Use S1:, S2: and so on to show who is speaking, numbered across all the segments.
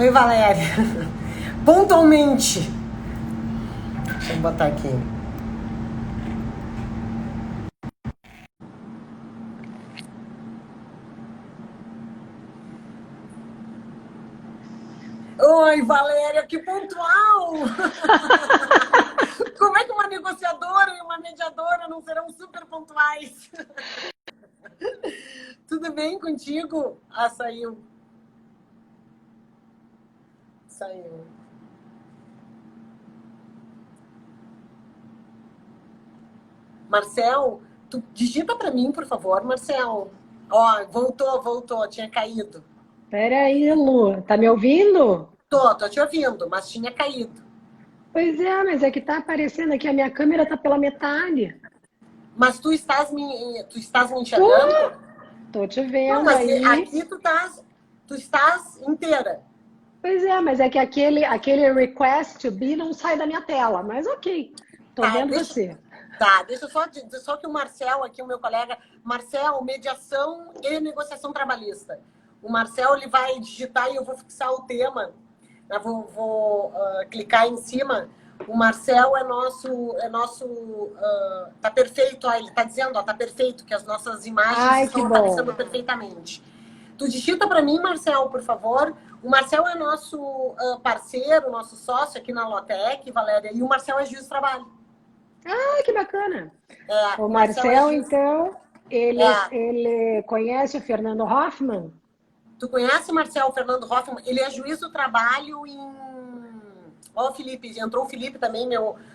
S1: Oi, Valéria. Pontualmente. Deixa eu botar aqui. Oi, Valéria, que pontual! Como é que uma negociadora e uma mediadora não serão super pontuais? Tudo bem contigo? Ah, saiu. Saiu. Marcel, tu digita para mim, por favor, Marcel. Ó, voltou, tinha caído.
S2: Peraí, Lu, tá me ouvindo?
S1: Tô te ouvindo, mas tinha caído.
S2: Pois é, mas é que tá aparecendo aqui, a minha câmera tá pela metade.
S1: Mas tu estás me
S2: Tô,
S1: enxergando?
S2: tô te
S1: Não,
S2: vendo
S1: mas
S2: aí.
S1: aqui tu estás inteira.
S2: Pois é, mas é que aquele request to be não sai da minha tela, mas ok, tô
S1: Tá,
S2: vendo
S1: deixa,
S2: você.
S1: deixa eu só dizer só que o Marcel aqui, o meu colega, Marcel, mediação e negociação trabalhista. O Marcel, ele vai digitar e eu vou fixar o tema. Eu vou clicar em cima. O Marcel tá perfeito, ó, ele tá dizendo, ó, tá perfeito, que as nossas imagens
S2: Ai, que
S1: estão aparecendo
S2: bom.
S1: perfeitamente. Tu digita para mim, Marcel, por favor. O Marcel é nosso parceiro, nosso sócio aqui na Lotec, Valéria, e o Marcel é juiz do trabalho.
S2: Ai, que bacana. O
S1: O Marcel é
S2: Marcel,
S1: juiz.
S2: então, ele,
S1: É,
S2: ele conhece o Fernando Hoffman?
S1: tu conhece o Marcel Fernando Hoffman? Ele é juiz do trabalho em. Ó, o Felipe, entrou o Felipe também,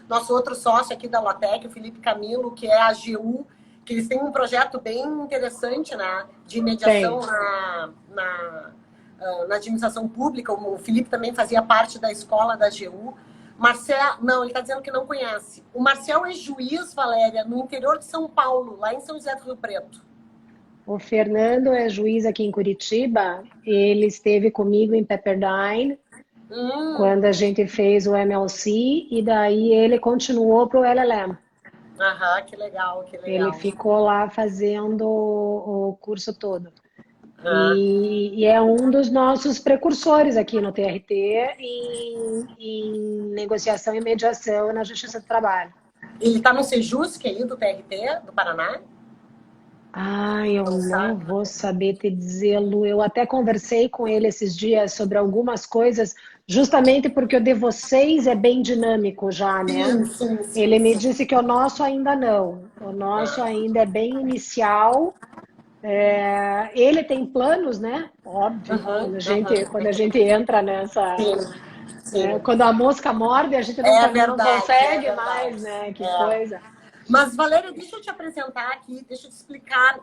S1: nosso outro sócio aqui da Lotec, o Felipe Camilo, que é a AGU, que eles têm um projeto bem interessante, né, de mediação
S2: Tem.
S1: na administração pública. O Felipe também fazia parte da escola da AGU. Marcel, não, ele está dizendo que não conhece. O Marcel é juiz, Valéria, no interior de São Paulo, lá em São José do Rio Preto.
S2: O Fernando é juiz aqui em Curitiba. Ele esteve comigo em Pepperdine quando a gente fez o MLC e daí ele continuou para o LLM.
S1: Aham, que legal, que
S2: Ele
S1: legal.
S2: ficou lá fazendo o curso todo.
S1: Ah,
S2: E é um dos nossos precursores aqui no TRT em negociação e mediação na Justiça do Trabalho.
S1: ele está no Sejusc aí do TRT, do Paraná?
S2: Ah, eu
S1: Não
S2: não
S1: sabe?
S2: vou saber te dizer, Lu. Eu até conversei com ele esses dias sobre algumas coisas, justamente porque o de vocês é bem dinâmico já, né?
S1: Sim, sim, sim,
S2: Ele me
S1: sim.
S2: disse que o nosso ainda não. O nosso ainda é bem inicial. Ele tem planos, né? Óbvio,
S1: Aham,
S2: quando a
S1: aham.
S2: gente entra nessa,
S1: Sim,
S2: né?
S1: sim.
S2: Quando a mosca morde, a gente
S1: É
S2: não
S1: verdade, é
S2: consegue
S1: verdade.
S2: mais, né? Que
S1: É.
S2: coisa.
S1: Mas, Valéria, deixa eu te apresentar aqui, deixa eu te explicar.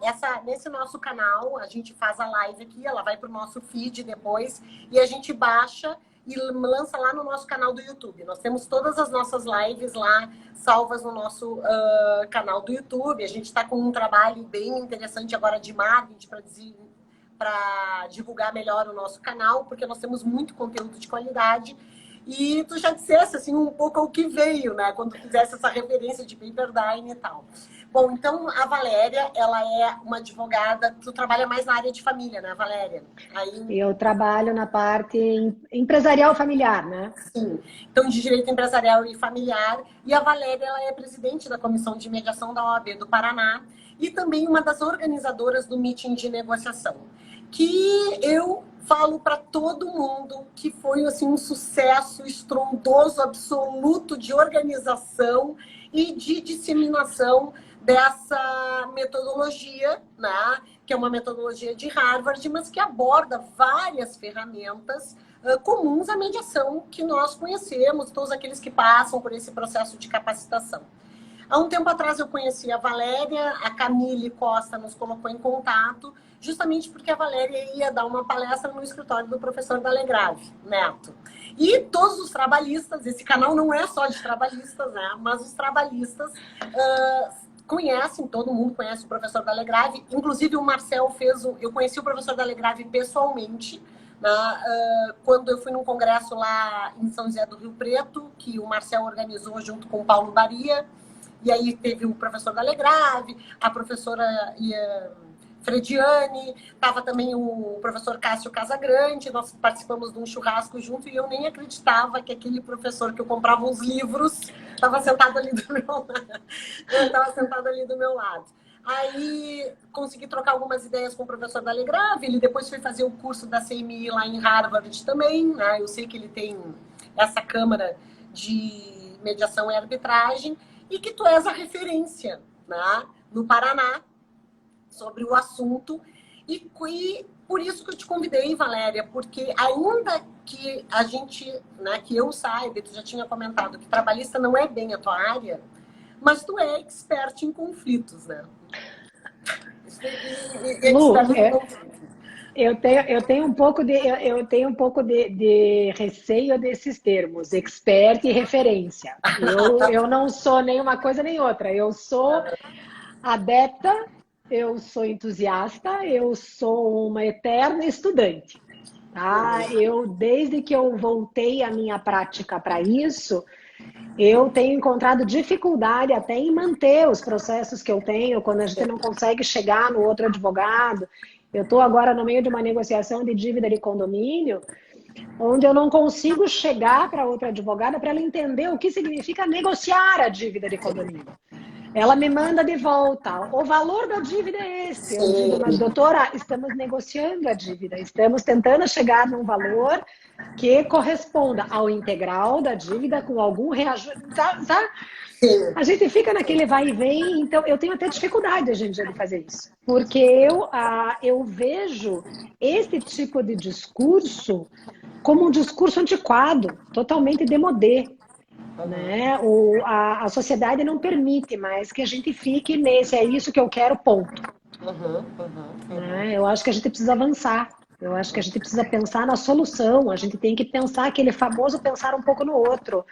S1: Nesse nosso canal, a gente faz a live aqui, ela vai para o nosso feed depois, e a gente baixa e lança lá no nosso canal do YouTube. Nós temos todas as nossas lives lá salvas no nosso canal do YouTube. A gente está com um trabalho bem interessante agora de marketing para divulgar melhor o nosso canal, porque nós temos muito conteúdo de qualidade. E tu já dissesse assim um pouco ao que veio, né? Quando fizesse essa referência de Pepperdine e tal. Bom, então a Valéria, ela é uma advogada. Tu trabalha mais na área de família, né, Valéria? Aí,
S2: Eu trabalho na parte empresarial familiar, né?
S1: sim. Então, de direito empresarial e familiar. E a Valéria, ela é presidente da Comissão de Mediação da OAB do Paraná e também uma das organizadoras do Meeting de Negociação, que eu falo para todo mundo que foi assim um sucesso estrondoso, absoluto de organização e de disseminação dessa metodologia, né? Que é uma metodologia de Harvard, mas que aborda várias ferramentas comuns à mediação que nós conhecemos, todos aqueles que passam por esse processo de capacitação. Há um tempo atrás eu conheci a Valéria, a Camille Costa nos colocou em contato, justamente porque a Valéria ia dar uma palestra no escritório do professor Dalegrave Neto. E todos os trabalhistas, esse canal não é só de trabalhistas, né? Mas os trabalhistas conhecem, todo mundo conhece o professor Dalegrave, inclusive o Marcel eu conheci o professor Dalegrave pessoalmente, quando eu fui num congresso lá em São José do Rio Preto, que o Marcel organizou junto com o Paulo Baria, e aí teve o professor Dalegrave, a professora Frediani, estava também o professor Cássio Casagrande, nós participamos de um churrasco junto e eu nem acreditava que aquele professor que eu comprava os livros estava sentado ali do meu lado. Estava sentado ali do meu lado. Aí consegui trocar algumas ideias com o professor Dalegrave, ele depois foi fazer o curso da CMI lá em Harvard também, né? Eu sei que ele tem essa câmara de mediação e arbitragem, e que tu és a referência, né, no Paraná sobre o assunto, e por isso que eu te convidei, Valéria, porque ainda que a gente, né, que eu saiba, tu já tinha comentado que trabalhista não é bem a tua área, mas tu é expert em conflitos, né?
S2: Lu, eu tenho um pouco de receio desses termos, expert e referência. Eu não sou nem uma coisa nem outra. Eu sou adepta, eu sou entusiasta, eu sou uma eterna estudante. Tá? Desde que eu voltei a minha prática para isso, eu tenho encontrado dificuldade até em manter os processos que eu tenho, quando a gente não consegue chegar no outro advogado. Eu estou agora no meio de uma negociação de dívida de condomínio, onde eu não consigo chegar para outra advogada para ela entender o que significa negociar a dívida de condomínio. Ela me manda de volta, o valor da dívida é esse. Eu digo, mas doutora, estamos negociando a dívida, estamos tentando chegar num valor que corresponda ao integral da dívida com algum reajuste, tá? A gente fica naquele vai e vem, então eu tenho até dificuldade hoje em dia de fazer isso. Porque eu vejo esse tipo de discurso como um discurso antiquado, totalmente démodé. Né? A sociedade não permite mais que a gente fique nesse, é isso que eu quero, ponto. Né? Eu acho que a gente precisa avançar. Eu acho que a gente precisa pensar na solução. A gente tem que pensar aquele famoso pensar um pouco no outro.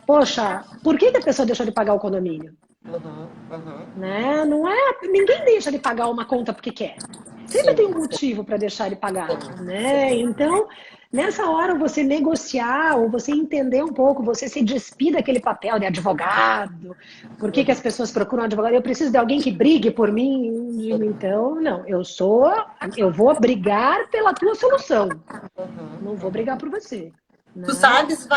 S2: Poxa, por que a pessoa deixou de pagar o condomínio? Né? Não é, ninguém deixa de pagar uma conta porque quer. Sempre tem um motivo para deixar de pagar, né? Então, nessa hora você negociar ou você entender um pouco, você se despir daquele papel de advogado. Por que as pessoas procuram advogado? Eu preciso de alguém que brigue por mim. Então, não, eu vou brigar pela tua solução. Não vou brigar por você.
S1: Tu sabes,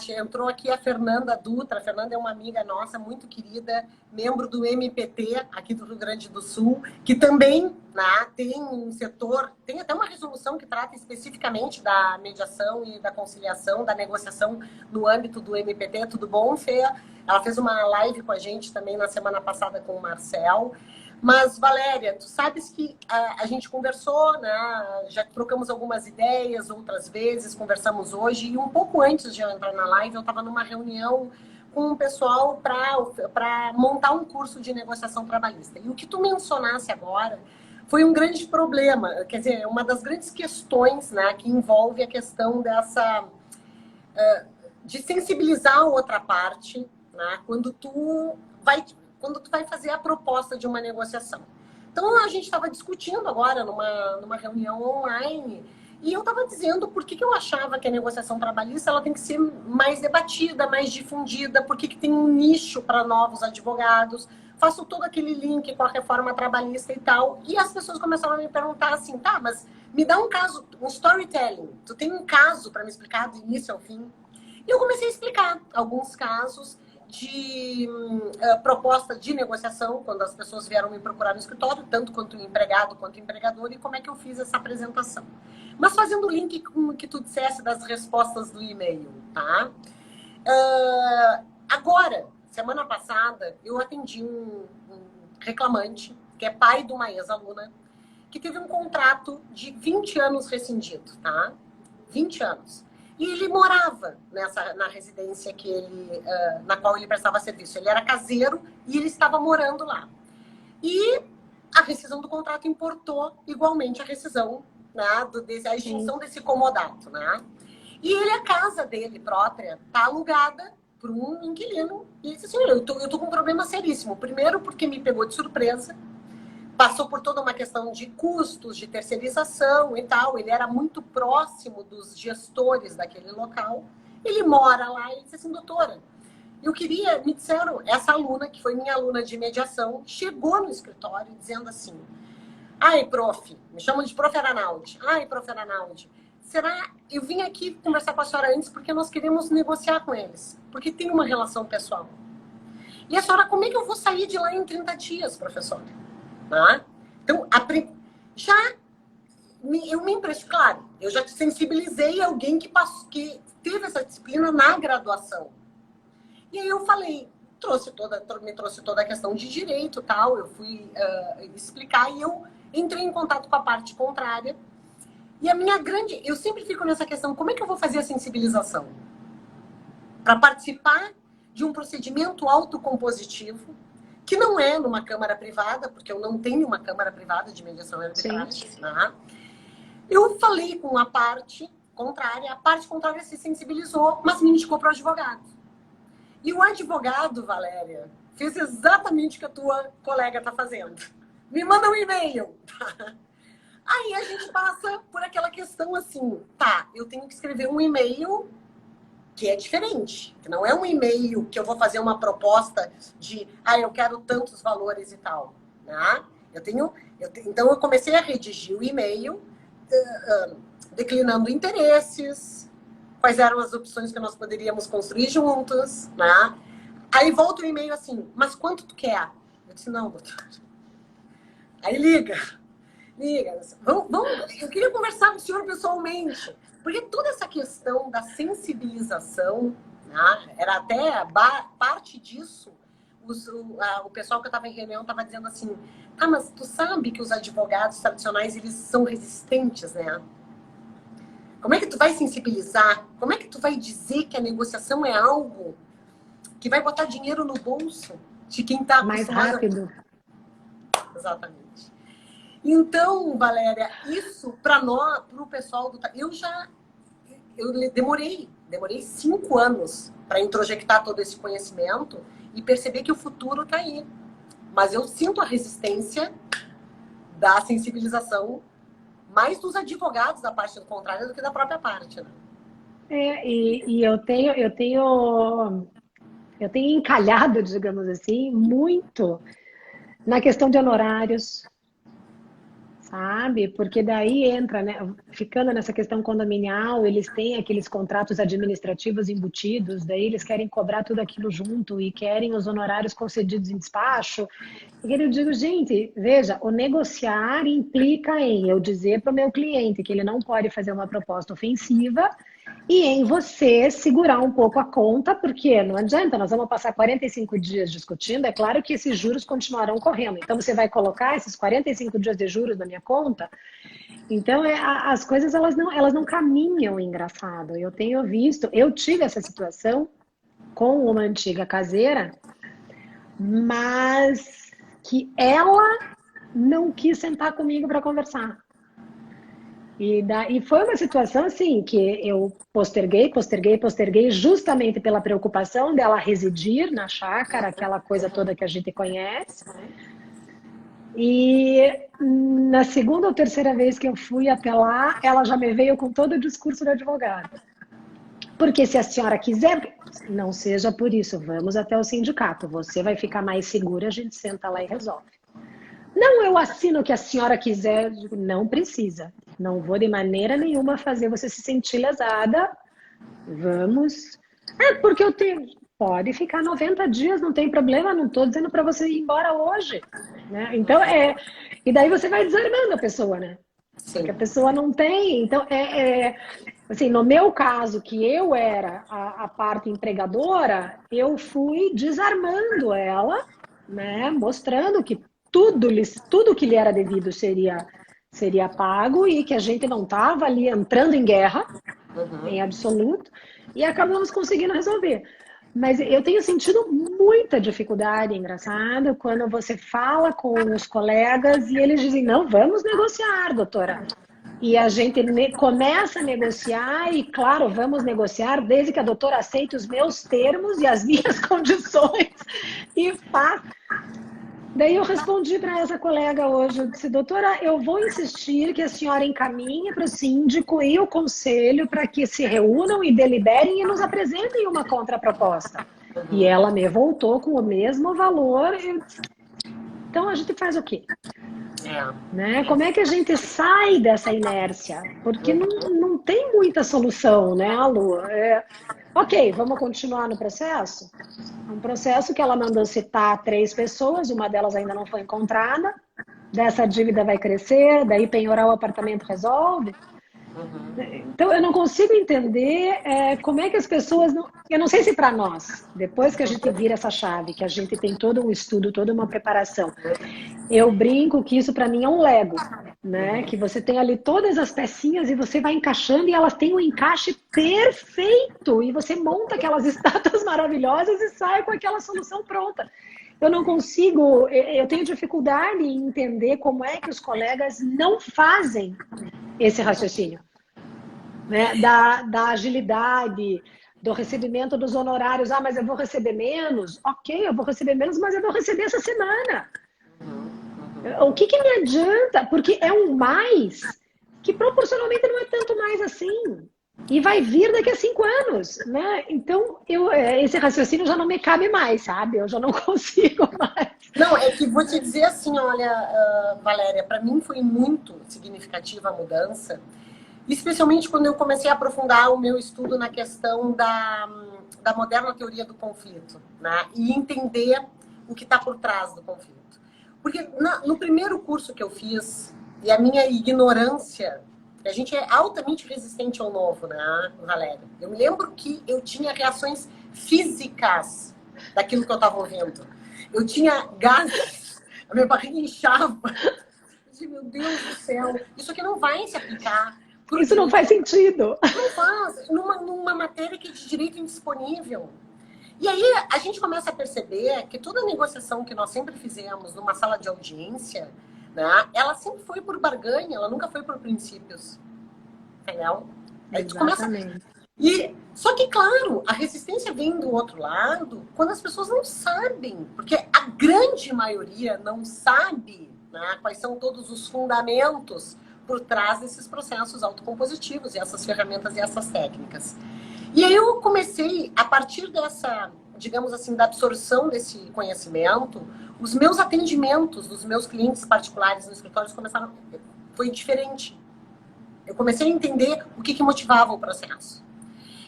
S1: entrou aqui a Fernanda Dutra. A Fernanda é uma amiga nossa, muito querida, membro do MPT, aqui do Rio Grande do Sul, que também, né, tem um setor, tem até uma resolução que trata especificamente da mediação e da conciliação, da negociação no âmbito do MPT. Tudo bom, Fê? Ela fez uma live com a gente também na semana passada com o Marcel. Mas, Valéria, tu sabes que a gente conversou, né? Já trocamos algumas ideias outras vezes, conversamos hoje, e um pouco antes de eu entrar na live, eu estava numa reunião com o pessoal para montar um curso de negociação trabalhista. E o que tu mencionasse agora foi um grande problema, quer dizer, uma das grandes questões, né, que envolve a questão dessa de sensibilizar a outra parte, né, quando tu vai fazer a proposta de uma negociação. Então, a gente estava discutindo agora numa reunião online, e eu estava dizendo por que eu achava que a negociação trabalhista ela tem que ser mais debatida, mais difundida, por que tem um nicho para novos advogados. Faço todo aquele link com a reforma trabalhista e tal, e as pessoas começaram a me perguntar assim, tá, mas me dá um caso, um storytelling. Tu tem um caso para me explicar do início ao fim? E eu comecei a explicar alguns casos de proposta de negociação, quando as pessoas vieram me procurar no escritório, tanto quanto o empregado quanto o empregador, e como é que eu fiz essa apresentação. Mas fazendo o link com o que tu dissesse das respostas do e-mail, tá? Agora, semana passada, eu atendi um reclamante, que é pai de uma ex-aluna, que teve um contrato de 20 anos rescindido, tá? 20 anos. E ele morava na residência na qual ele prestava serviço. Ele era caseiro e ele estava morando lá. E a rescisão do contrato importou igualmente a rescisão, né, a extinção desse comodato. Né? E a casa dele própria está alugada por um inquilino. E ele disse assim, eu tô com um problema seríssimo. Primeiro porque me pegou de surpresa. Passou por toda uma questão de custos, de terceirização e tal. Ele era muito próximo dos gestores daquele local. Ele mora lá e ele disse assim, doutora, me disseram, essa aluna, que foi minha aluna de mediação, chegou no escritório dizendo assim, Ai, prof, me chamam de prof. Arnaldi. Ai, prof. Arnaldi, eu vim aqui conversar com a senhora antes porque nós queremos negociar com eles, porque tem uma relação pessoal. E a senhora, como é que eu vou sair de lá em 30 dias, professora? Tá? Então, eu me impressiono, claro, eu já te sensibilizei alguém que teve essa disciplina na graduação. E aí eu falei, me trouxe toda a questão de direito, tal, eu fui explicar e eu entrei em contato com a parte contrária. E eu sempre fico nessa questão, como é que eu vou fazer a sensibilização? Para participar de um procedimento autocompositivo, que não é numa câmara privada, porque eu não tenho uma câmara privada de mediação e arbitragem. Né? Eu falei com a parte contrária se sensibilizou, mas me indicou para o advogado. E o advogado, Valéria, fez exatamente o que a tua colega está fazendo. Me manda um e-mail. Aí a gente passa por aquela questão assim, tá, eu tenho que escrever um e-mail que é diferente, que não é um e-mail que eu vou fazer uma proposta de, eu quero tantos valores e tal. Né? Então eu comecei a redigir o e-mail declinando interesses, quais eram as opções que nós poderíamos construir juntos, né? Aí volta o e-mail assim, mas quanto tu quer? Eu disse, não, doutor. Aí liga. Eu queria conversar com o senhor pessoalmente, porque toda essa questão da sensibilização, né, era até parte disso, o pessoal que eu estava em reunião estava dizendo assim, mas tu sabe que os advogados tradicionais, eles são resistentes, né? Como é que tu vai sensibilizar? Como é que tu vai dizer que a negociação é algo que vai botar dinheiro no bolso de quem está
S2: mais rápido?
S1: Exatamente. Então, Valéria, isso para nós, para o pessoal do... Eu demorei 5 anos para introjectar todo esse conhecimento e perceber que o futuro está aí. Mas eu sinto a resistência da sensibilização mais dos advogados da parte do contrário do que da própria parte, né?
S2: E eu tenho encalhado, digamos assim, muito na questão de honorários, sabe? Porque daí entra, né? Ficando nessa questão condominial, eles têm aqueles contratos administrativos embutidos, daí eles querem cobrar tudo aquilo junto e querem os honorários concedidos em despacho. E eu digo, gente, veja, o negociar implica em eu dizer para o meu cliente que ele não pode fazer uma proposta ofensiva e em você segurar um pouco a conta, porque não adianta, nós vamos passar 45 dias discutindo, é claro que esses juros continuarão correndo. Então, você vai colocar esses 45 dias de juros na minha conta? Então, as coisas, elas não caminham, engraçado. Eu tive essa situação com uma antiga caseira, mas que ela não quis sentar comigo para conversar. E foi uma situação assim que eu posterguei justamente pela preocupação dela residir na chácara, aquela coisa toda que a gente conhece. E na segunda ou terceira vez que eu fui até lá, ela já me veio com todo o discurso do advogado. Porque se a senhora quiser, não seja por isso, vamos até o sindicato, você vai ficar mais segura, a gente senta lá e resolve. Não, eu assino o que a senhora quiser. Não precisa. Não vou de maneira nenhuma fazer você se sentir lesada. Vamos. Porque eu tenho... Pode ficar 90 dias, não tem problema. Não estou dizendo para você ir embora hoje. Né? Então, E daí você vai desarmando a pessoa, né? Sim. Porque a pessoa não tem. Então, assim, no meu caso, que eu era a parte empregadora, eu fui desarmando ela, né? Mostrando que tudo que lhe era devido seria pago e que a gente não estava ali entrando em guerra, em absoluto, e acabamos conseguindo resolver. Mas eu tenho sentido muita dificuldade, engraçado, quando você fala com os colegas e eles dizem, não, vamos negociar, doutora. E a gente começa a negociar e, claro, vamos negociar desde que a doutora aceite os meus termos e as minhas condições e faça. Daí eu respondi para essa colega hoje, eu disse, doutora, eu vou insistir que a senhora encaminhe para o síndico e o conselho para que se reúnam e deliberem e nos apresentem uma contraproposta. E ela me voltou com o mesmo valor. Então a gente faz o quê?
S1: É.
S2: Né? Como é que a gente sai dessa inércia? Porque não tem muita solução, né, Lu? Ok, vamos continuar no processo? Um processo que ela mandou citar 3 pessoas, uma delas ainda não foi encontrada, dessa dívida vai crescer, daí penhorar o apartamento resolve. Então, eu não consigo entender como é que as pessoas... Não... Eu não sei se para nós, depois que a gente vira essa chave, que a gente tem todo um estudo, toda uma preparação, eu brinco que isso para mim é um Lego, né? Que você tem ali todas as pecinhas e você vai encaixando e elas têm um encaixe perfeito. E você monta aquelas estátuas maravilhosas e sai com aquela solução pronta. Eu não consigo, eu tenho dificuldade em entender como é que os colegas não fazem esse raciocínio, né? Da agilidade, do recebimento dos honorários. Ah, mas eu vou receber menos? Ok, eu vou receber menos, mas eu vou receber essa semana. O que me adianta? Porque é um mais que proporcionalmente não é tanto mais assim. E vai vir daqui a 5 anos, né? Então, esse raciocínio já não me cabe mais, sabe? Eu já não consigo mais.
S1: Não, é que vou te dizer assim, olha, Valéria, para mim foi muito significativa a mudança, especialmente quando eu comecei a aprofundar o meu estudo na questão da moderna teoria do conflito, né? E entender o que está por trás do conflito. Porque no primeiro curso que eu fiz, e a minha ignorância, a gente é altamente resistente ao novo, né, Valéria? Eu me lembro que eu tinha reações físicas daquilo que eu estava ouvindo. Eu tinha gases, a minha barriga inchava. Eu disse, meu Deus do céu, isso aqui não vai se aplicar.
S2: Isso não faz sentido.
S1: Não faz, numa matéria que é de direito indisponível. E aí a gente começa a perceber que toda negociação que nós sempre fizemos numa sala de audiência, né, ela sempre foi por barganha, ela nunca foi por princípios. Entendeu? A gente começa... Só que, claro, a resistência vem do outro lado quando as pessoas não sabem, porque a grande maioria não sabe, né, quais são todos os fundamentos por trás desses processos autocompositivos e essas ferramentas e essas técnicas. E aí eu comecei, a partir dessa, digamos assim, da absorção desse conhecimento, os meus atendimentos dos meus clientes particulares no escritório começaram... Foi diferente. Eu comecei a entender o que motivava o processo.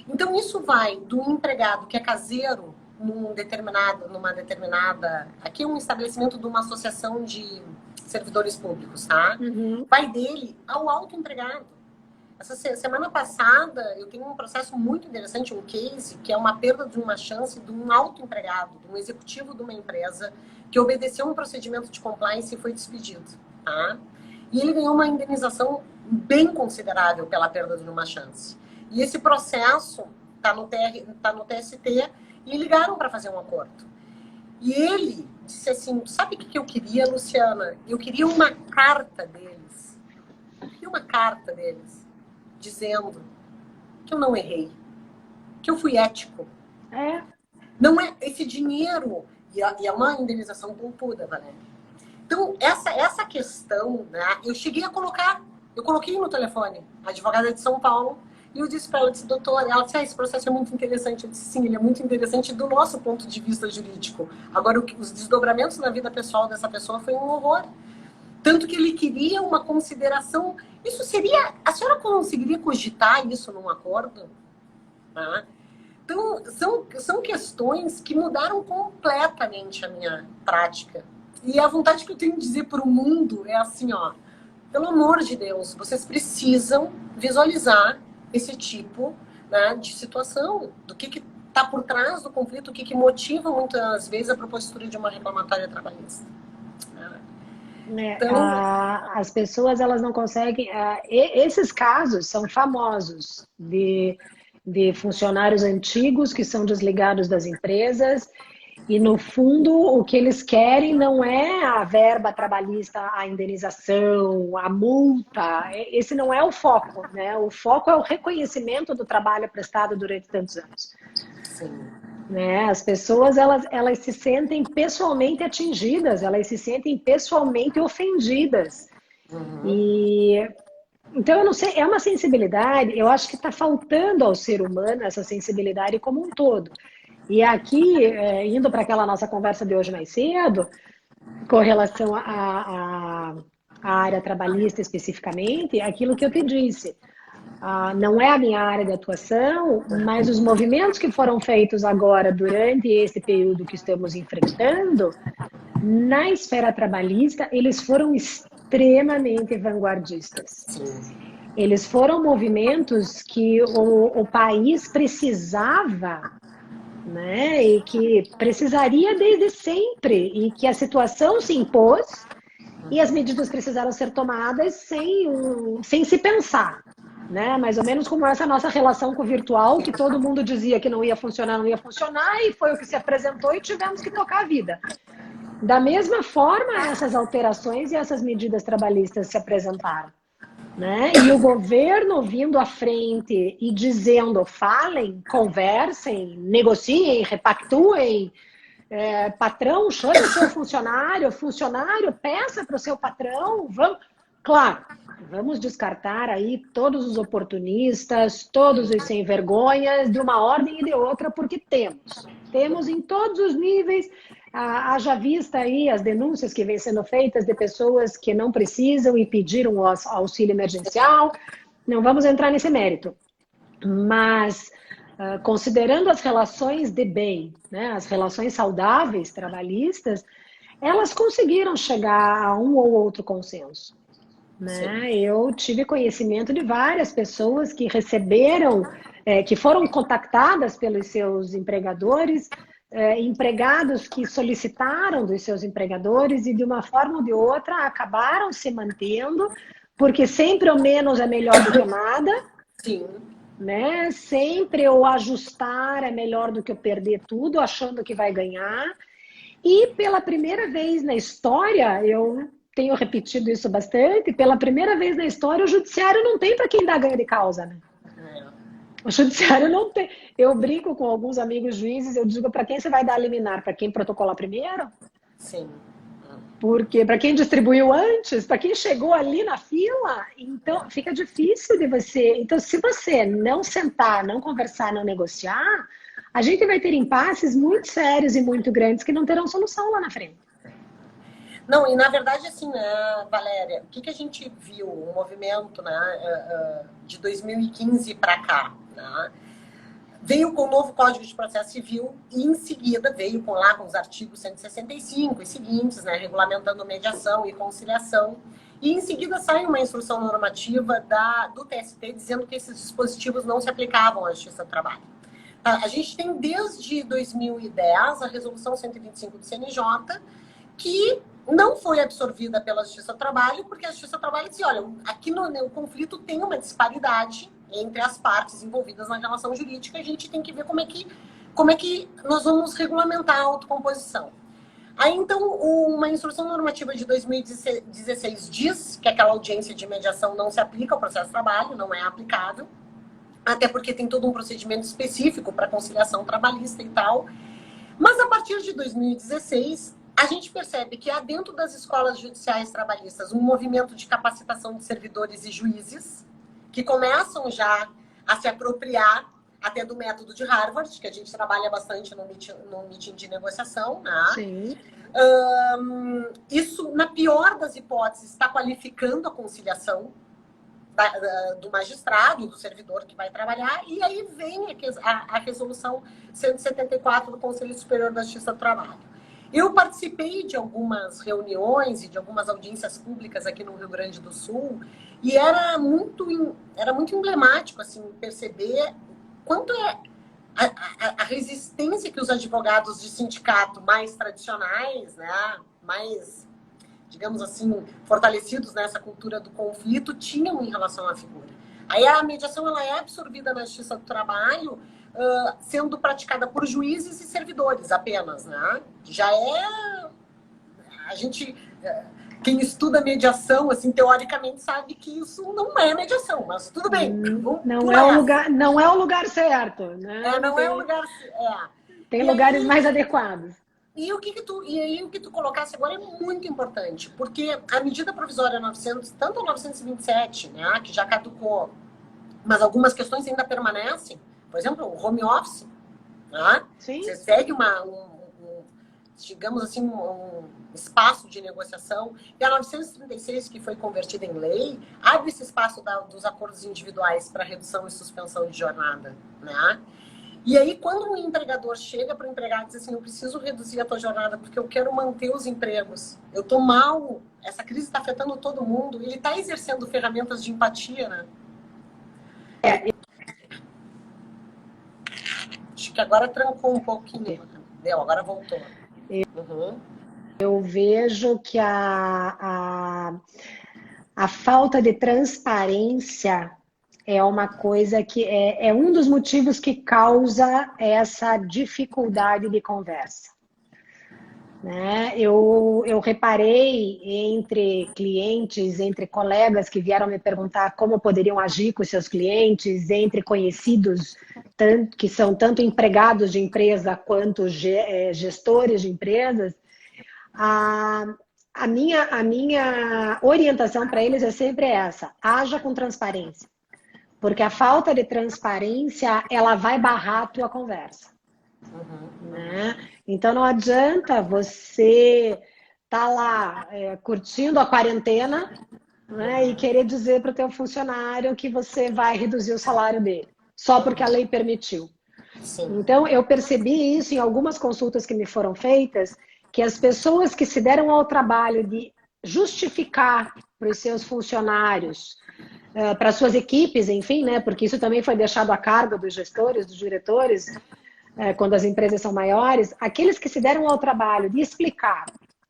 S1: Então, isso vai do empregado que é caseiro numa determinada... Aqui é um estabelecimento de uma associação de servidores públicos, tá?
S2: Uhum.
S1: Vai dele ao autoempregado. Essa semana passada, eu tenho um processo muito interessante, um case, que é uma perda de uma chance de um autoempregado, de um executivo de uma empresa que obedeceu um procedimento de compliance e foi despedido, tá? E ele ganhou uma indenização bem considerável pela perda de uma chance. E esse processo está no TST e ligaram para fazer um acordo. E ele disse assim, sabe o que eu queria, Luciana? Eu queria uma carta deles. Eu queria uma carta deles dizendo que eu não errei, que eu fui ético. Não é esse dinheiro, e é uma indenização pompuda, Valéria. Então, essa questão, né, eu cheguei a colocar, eu coloquei no telefone a advogada de São Paulo, e eu disse para ela, disse, doutora, ela disse, esse processo é muito interessante. Eu disse, sim, ele é muito interessante do nosso ponto de vista jurídico. Agora, os desdobramentos na vida pessoal dessa pessoa foi um horror. Tanto que ele queria uma consideração. Isso seria... A senhora conseguiria cogitar isso num acordo? Tá? Então, são questões que mudaram completamente a minha prática. E a vontade que eu tenho de dizer para o mundo é assim, ó, pelo amor de Deus, vocês precisam visualizar esse tipo, né, de situação, do que está por trás do conflito, o que motiva muitas vezes a propositura de uma reclamatória trabalhista.
S2: Então, as pessoas, elas não conseguem... esses casos são famosos de funcionários antigos que são desligados das empresas e, no fundo, o que eles querem não é a verba trabalhista, a indenização, a multa. Esse não é o foco, né? O foco é o reconhecimento do trabalho prestado durante tantos anos.
S1: Sim.
S2: Né? As pessoas, elas se sentem pessoalmente atingidas, elas se sentem pessoalmente ofendidas. E então, eu não sei, é uma sensibilidade, eu acho que está faltando ao ser humano essa sensibilidade como um todo. E aqui, indo para aquela nossa conversa de hoje mais cedo, com relação a área trabalhista especificamente, aquilo que eu te disse. Não é a minha área de atuação, mas os movimentos que foram feitos agora durante esse período que estamos enfrentando, na esfera trabalhista, eles foram extremamente vanguardistas. Eles foram movimentos que o país precisava, né, e que precisaria desde sempre, e que a situação se impôs e as medidas precisaram ser tomadas sem se pensar. Né? Mais ou menos como essa nossa relação com o virtual, que todo mundo dizia que não ia funcionar, e foi o que se apresentou e tivemos que tocar a vida. Da mesma forma, essas alterações e essas medidas trabalhistas se apresentaram. Né? E o governo vindo à frente e dizendo, falem, conversem, negociem, repactuem, patrão, chame o seu funcionário, peça para o seu patrão, vamos... Claro, vamos descartar aí todos os oportunistas, todos os sem vergonhas, de uma ordem e de outra, porque temos em todos os níveis, haja vista aí as denúncias que vêm sendo feitas de pessoas que não precisam e pediram o auxílio emergencial, não vamos entrar nesse mérito, mas considerando as relações de bem, né, as relações saudáveis trabalhistas, elas conseguiram chegar a um ou outro consenso. Né? Eu tive conhecimento de várias pessoas que receberam, que foram contactadas pelos seus empregadores, empregados que solicitaram dos seus empregadores e de uma forma ou de outra acabaram se mantendo, porque sempre o menos é melhor do que nada.
S1: Sim.
S2: Né? Sempre o ajustar é melhor do que eu perder tudo achando que vai ganhar. E pela primeira vez na história, eu tenho repetido isso bastante, pela primeira vez na história o judiciário não tem para quem dar ganho de causa, né? O judiciário não tem. Eu brinco com alguns amigos juízes, eu digo, para quem você vai dar liminar? Para quem protocolar primeiro?
S1: Sim.
S2: Porque para quem distribuiu antes, para quem chegou ali na fila, então fica difícil de você. Então, se você não sentar, não conversar, não negociar, a gente vai ter impasses muito sérios e muito grandes que não terão solução lá na frente.
S1: Não, e na verdade, assim, né, Valéria, o que a gente viu, o movimento, né, de 2015 para cá, né, veio com o novo Código de Processo Civil e em seguida veio com os artigos 165 e seguintes, né, regulamentando mediação e conciliação, e em seguida sai uma instrução normativa do TST dizendo que esses dispositivos não se aplicavam à Justiça do Trabalho. A gente tem desde 2010 a resolução 125 do CNJ, que não foi absorvida pela Justiça do Trabalho, porque a Justiça do Trabalho disse, olha, aqui no conflito tem uma disparidade entre as partes envolvidas na relação jurídica, a gente tem que ver como é que nós vamos regulamentar a autocomposição. Aí, então, uma instrução normativa de 2016 diz que aquela audiência de mediação não se aplica ao processo de trabalho, não é aplicável, até porque tem todo um procedimento específico para conciliação trabalhista e tal. Mas, a partir de 2016... a gente percebe que há dentro das escolas judiciais trabalhistas um movimento de capacitação de servidores e juízes que começam já a se apropriar até do método de Harvard, que a gente trabalha bastante no meeting de negociação, né?
S2: Sim.
S1: Isso, na pior das hipóteses, está qualificando a conciliação do magistrado, do servidor que vai trabalhar, e aí vem a resolução 174 do Conselho Superior da Justiça do Trabalho. Eu participei de algumas reuniões e de algumas audiências públicas aqui no Rio Grande do Sul e era muito emblemático assim, perceber quanto é a resistência que os advogados de sindicato mais tradicionais, né, mais, digamos assim, fortalecidos nessa cultura do conflito, tinham em relação à figura. Aí a mediação ela é absorvida na Justiça do Trabalho, sendo praticada por juízes e servidores apenas, né? Já é... A gente... Quem estuda mediação, assim, teoricamente sabe que isso não é mediação, mas tudo bem.
S2: Não é o lugar certo, né?
S1: Não é o lugar...
S2: Tem lugares mais adequados.
S1: E o que tu colocasse agora é muito importante, porque a medida provisória 900, tanto a 927, né, que já caducou, mas algumas questões ainda permanecem. Por exemplo, o home office. Né?
S2: Sim.
S1: Você segue digamos assim, um espaço de negociação, e a 936, que foi convertida em lei, abre esse espaço dos acordos individuais para redução e suspensão de jornada, né? E aí, quando um empregador chega para o empregado e diz assim, eu preciso reduzir a tua jornada porque eu quero manter os empregos, eu estou mal, essa crise está afetando todo mundo, ele está exercendo ferramentas de empatia, né? Acho que agora trancou um pouquinho. Deu, agora voltou. Uhum.
S2: Eu vejo que a falta de transparência é uma coisa que é um dos motivos que causa essa dificuldade de conversa. Né? Eu reparei entre clientes, entre colegas que vieram me perguntar como poderiam agir com seus clientes, entre conhecidos que são tanto empregados de empresa quanto gestores de empresas, a minha orientação para eles é sempre essa: haja com transparência. Porque a falta de transparência, ela vai barrar a tua conversa. Né? Então não adianta você estar lá curtindo a quarentena, né, e querer dizer para o teu funcionário que você vai reduzir o salário dele, só porque a lei permitiu. Sim. Então eu percebi isso em algumas consultas que me foram feitas, que as pessoas que se deram ao trabalho de justificar para os seus funcionários, para suas equipes, enfim, né, porque isso também foi deixado a cargo dos gestores, dos diretores, quando as empresas são maiores, aqueles que se deram ao trabalho de explicar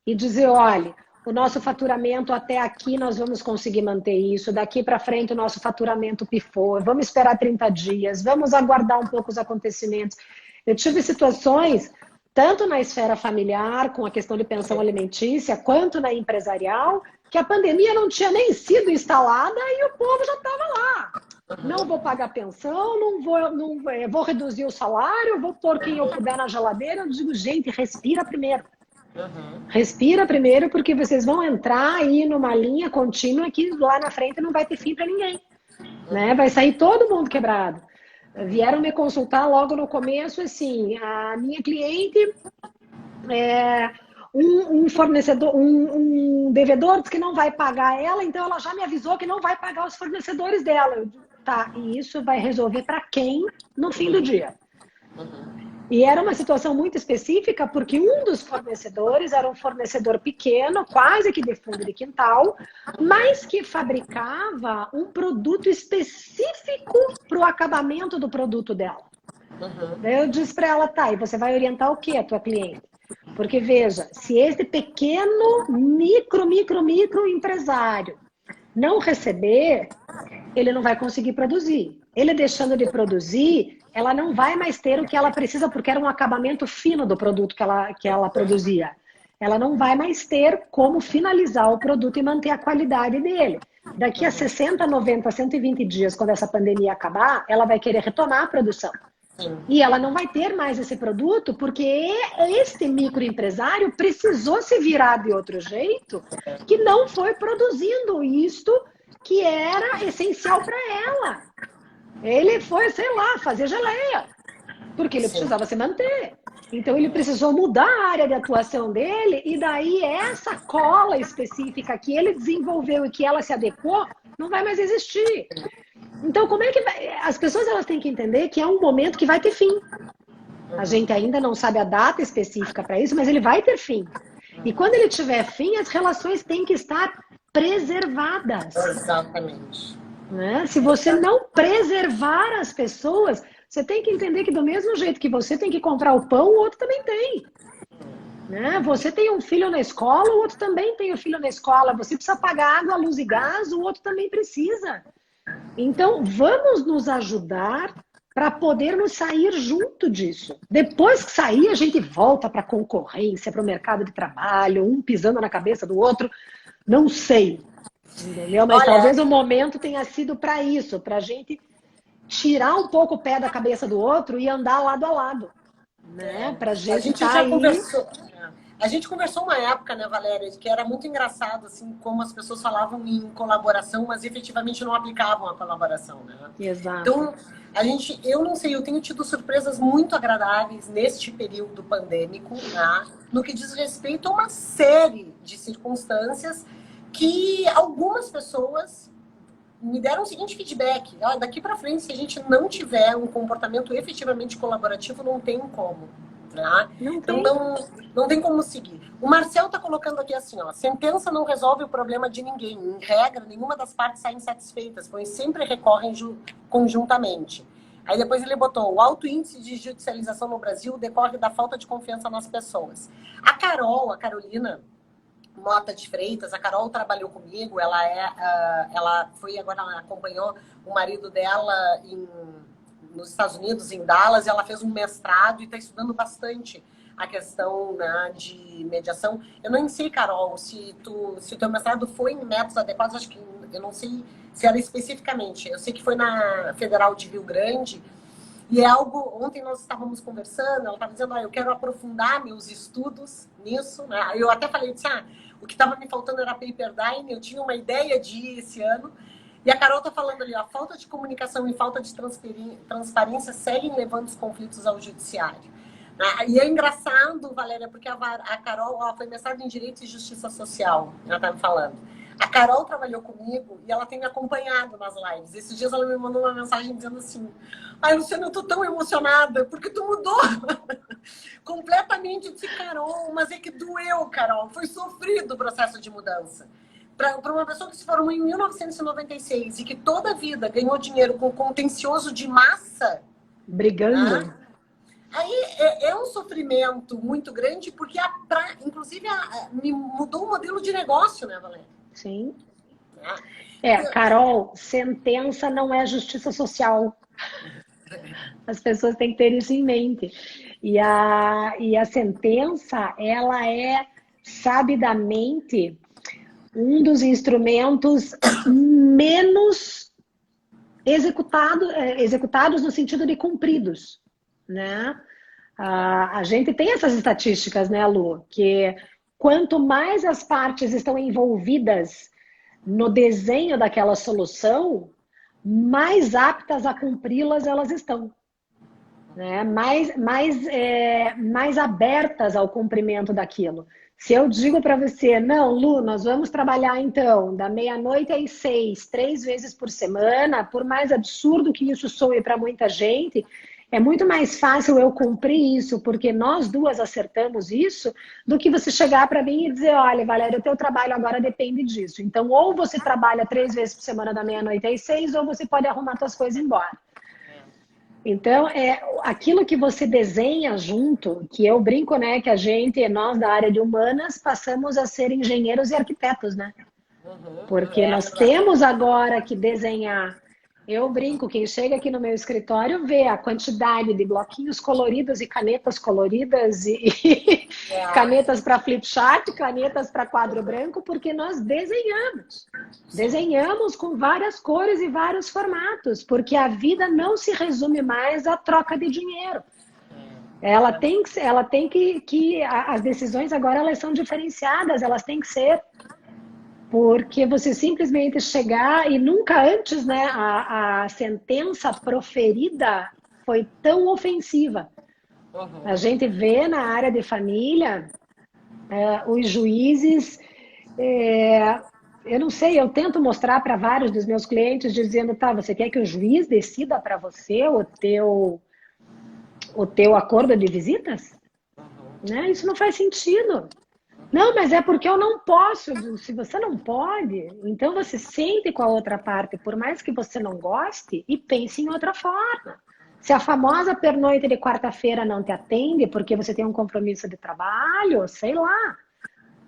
S2: e dizer, olha, o nosso faturamento até aqui nós vamos conseguir manter isso, daqui para frente o nosso faturamento pifou, vamos esperar 30 dias, vamos aguardar um pouco os acontecimentos. Eu tive situações, tanto na esfera familiar, com a questão de pensão alimentícia, quanto na empresarial, que a pandemia não tinha nem sido instalada e o povo já estava lá. Não vou pagar pensão, vou reduzir o salário, vou pôr quem eu puder na geladeira. Eu digo, gente, respira primeiro. Respira primeiro, porque vocês vão entrar aí numa linha contínua que lá na frente não vai ter fim para ninguém. Né? Vai sair todo mundo quebrado. Vieram me consultar logo no começo, assim, a minha cliente, um fornecedor, um devedor disse que não vai pagar ela, então ela já me avisou que não vai pagar os fornecedores dela. Eu digo, tá, e isso vai resolver para quem no fim do dia? E era uma situação muito específica, porque um dos fornecedores era um fornecedor pequeno, quase que de fundo de quintal, mas que fabricava um produto específico para o acabamento do produto dela. Daí eu disse para ela, tá, e você vai orientar o que a tua cliente? Porque veja, se esse pequeno, micro empresário não receber, ele não vai conseguir produzir. Ele deixando de produzir, ela não vai mais ter o que ela precisa, porque era um acabamento fino do produto que ela produzia. Ela não vai mais ter como finalizar o produto e manter a qualidade dele. Daqui a 60, 90, 120 dias, quando essa pandemia acabar, ela vai querer retomar a produção. E ela não vai ter mais esse produto, porque este microempresário precisou se virar de outro jeito, que não foi produzindo isto que era essencial para ela. Ele foi, sei lá, fazer geleia, porque ele precisava se manter. Então ele precisou mudar a área de atuação dele, e daí essa cola específica que ele desenvolveu e que ela se adequou, não vai mais existir. Então, como é que vai? As pessoas elas têm que entender que é um momento que vai ter fim. A gente ainda não sabe a data específica para isso, mas ele vai ter fim. E quando ele tiver fim, as relações têm que estar preservadas.
S1: Exatamente.
S2: Né? Se você não preservar as pessoas, você tem que entender que do mesmo jeito que você tem que comprar o pão, o outro também tem. Né? Você tem um filho na escola, o outro também tem um filho na escola. Você precisa pagar água, luz e gás, o outro também precisa. Então, vamos nos ajudar para podermos sair junto disso. Depois que sair, a gente volta para a concorrência, para o mercado de trabalho, um pisando na cabeça do outro. Não sei, entendeu? Mas talvez o momento tenha sido para isso, para a gente tirar um pouco o pé da cabeça do outro e andar lado a lado. Né? Para a gente
S1: já conversou. A gente conversou uma época, né, Valéria, que era muito engraçado, assim, como as pessoas falavam em colaboração, mas efetivamente não aplicavam a colaboração, né?
S2: Exato.
S1: Então, eu não sei, eu tenho tido surpresas muito agradáveis neste período pandêmico, né, no que diz respeito a uma série de circunstâncias que algumas pessoas me deram o seguinte feedback: daqui para frente, se a gente não tiver um comportamento efetivamente colaborativo, não tem como. Né? Então, não tem como seguir. O Marcel está colocando aqui assim, ó: sentença não resolve o problema de ninguém. Em regra, nenhuma das partes sai insatisfeitas, pois sempre recorrem conjuntamente. Aí depois ele botou: o alto índice de judicialização no Brasil decorre da falta de confiança nas pessoas. A Carolina Mota de Freitas, a Carol trabalhou comigo, ela foi, agora ela acompanhou o marido dela nos Estados Unidos, em Dallas, e ela fez um mestrado e está estudando bastante a questão, né, de mediação. Eu não sei, Carol, se o teu mestrado foi em métodos adequados, acho que eu não sei se era especificamente. Eu sei que foi na Federal de Rio Grande, e é algo, ontem nós estávamos conversando, ela estava dizendo: eu quero aprofundar meus estudos nisso, né? Eu até falei, disse, o que estava me faltando era Pepperdine, eu tinha uma ideia de ir esse ano. E a Carol está falando ali: a falta de comunicação e falta de transparência seguem levando os conflitos ao judiciário. E é engraçado, Valéria, porque a Carol foi mestrada em Direito e Justiça Social, ela está me falando. A Carol trabalhou comigo e ela tem me acompanhado nas lives. Esses dias ela me mandou uma mensagem dizendo assim: Luciana, eu tô tão emocionada, porque tu mudou completamente. Eu disse: Carol, mas é que doeu, Carol. Foi sofrido o processo de mudança. Para uma pessoa que se formou em 1996 e que toda a vida ganhou dinheiro com contencioso de massa...
S2: Brigando.
S1: Aí é um sofrimento muito grande, porque inclusive me mudou o modelo de negócio, né, Valéria?
S2: Sim. Carol, sentença não é justiça social. As pessoas têm que ter isso em mente. E a sentença, ela é sabidamente um dos instrumentos menos executados no sentido de cumpridos, né? A gente tem essas estatísticas, né, Lu? Que quanto mais as partes estão envolvidas no desenho daquela solução, mais aptas a cumpri-las elas estão, né? Mais abertas ao cumprimento daquilo. Se eu digo para você: não, Lu, nós vamos trabalhar então da meia-noite às 6, 3 vezes por semana, por mais absurdo que isso soe para muita gente, é muito mais fácil eu cumprir isso, porque nós duas acertamos isso, do que você chegar para mim e dizer: olha, Valéria, o teu trabalho agora depende disso. Então, ou você trabalha 3 vezes por semana da meia-noite às 6, ou você pode arrumar suas coisas e ir embora. Então, aquilo que você desenha junto, que eu brinco, né, que nós da área de humanas, passamos a ser engenheiros e arquitetos, né? Porque nós temos agora que desenhar. Eu brinco, quem chega aqui no meu escritório vê a quantidade de bloquinhos coloridos e canetas coloridas e canetas para flip chart, canetas para quadro branco, porque nós desenhamos. Desenhamos com várias cores e vários formatos, porque a vida não se resume mais à troca de dinheiro. As decisões agora elas são diferenciadas, elas têm que ser. Porque você simplesmente chegar e nunca antes, né, a sentença proferida foi tão ofensiva. A gente vê na área de família os juízes, eu não sei, eu tento mostrar para vários dos meus clientes dizendo: tá, você quer que o juiz decida para você o teu acordo de visitas? Né? Isso não faz sentido. Não, mas é porque eu não posso. Se você não pode, então você sente com a outra parte, por mais que você não goste, e pense em outra forma. Se a famosa pernoite de quarta-feira não te atende porque você tem um compromisso de trabalho, sei lá,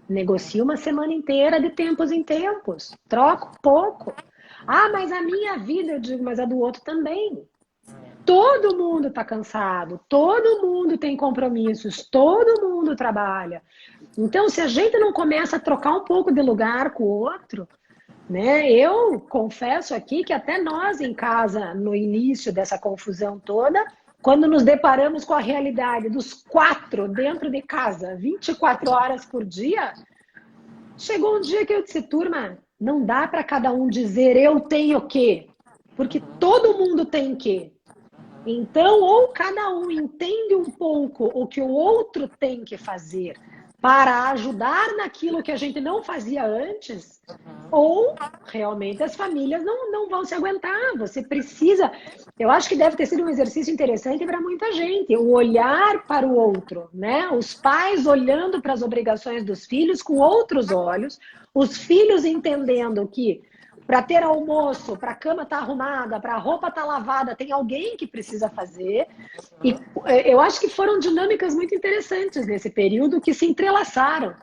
S2: negocia uma semana inteira de tempos em tempos. Troca um pouco. Mas a minha vida, eu digo, mas a do outro também. Todo mundo está cansado, todo mundo tem compromissos, todo mundo trabalha. Então, se a gente não começa a trocar um pouco de lugar com o outro, né? Eu confesso aqui que até nós em casa, no início dessa confusão toda, quando nos deparamos com a realidade dos 4 dentro de casa, 24 horas por dia, chegou um dia que eu disse, turma, não dá para cada um dizer eu tenho que, porque todo mundo tem que. Então, ou cada um entende um pouco o que o outro tem que fazer para ajudar naquilo que a gente não fazia antes, ou realmente as famílias não vão se aguentar. Você precisa... Eu acho que deve ter sido um exercício interessante para muita gente, o olhar para o outro, né? Os pais olhando para as obrigações dos filhos com outros olhos, os filhos entendendo que para ter almoço, para a cama estar arrumada, para a roupa estar lavada, tem alguém que precisa fazer. E eu acho que foram dinâmicas muito interessantes nesse período que se entrelaçaram,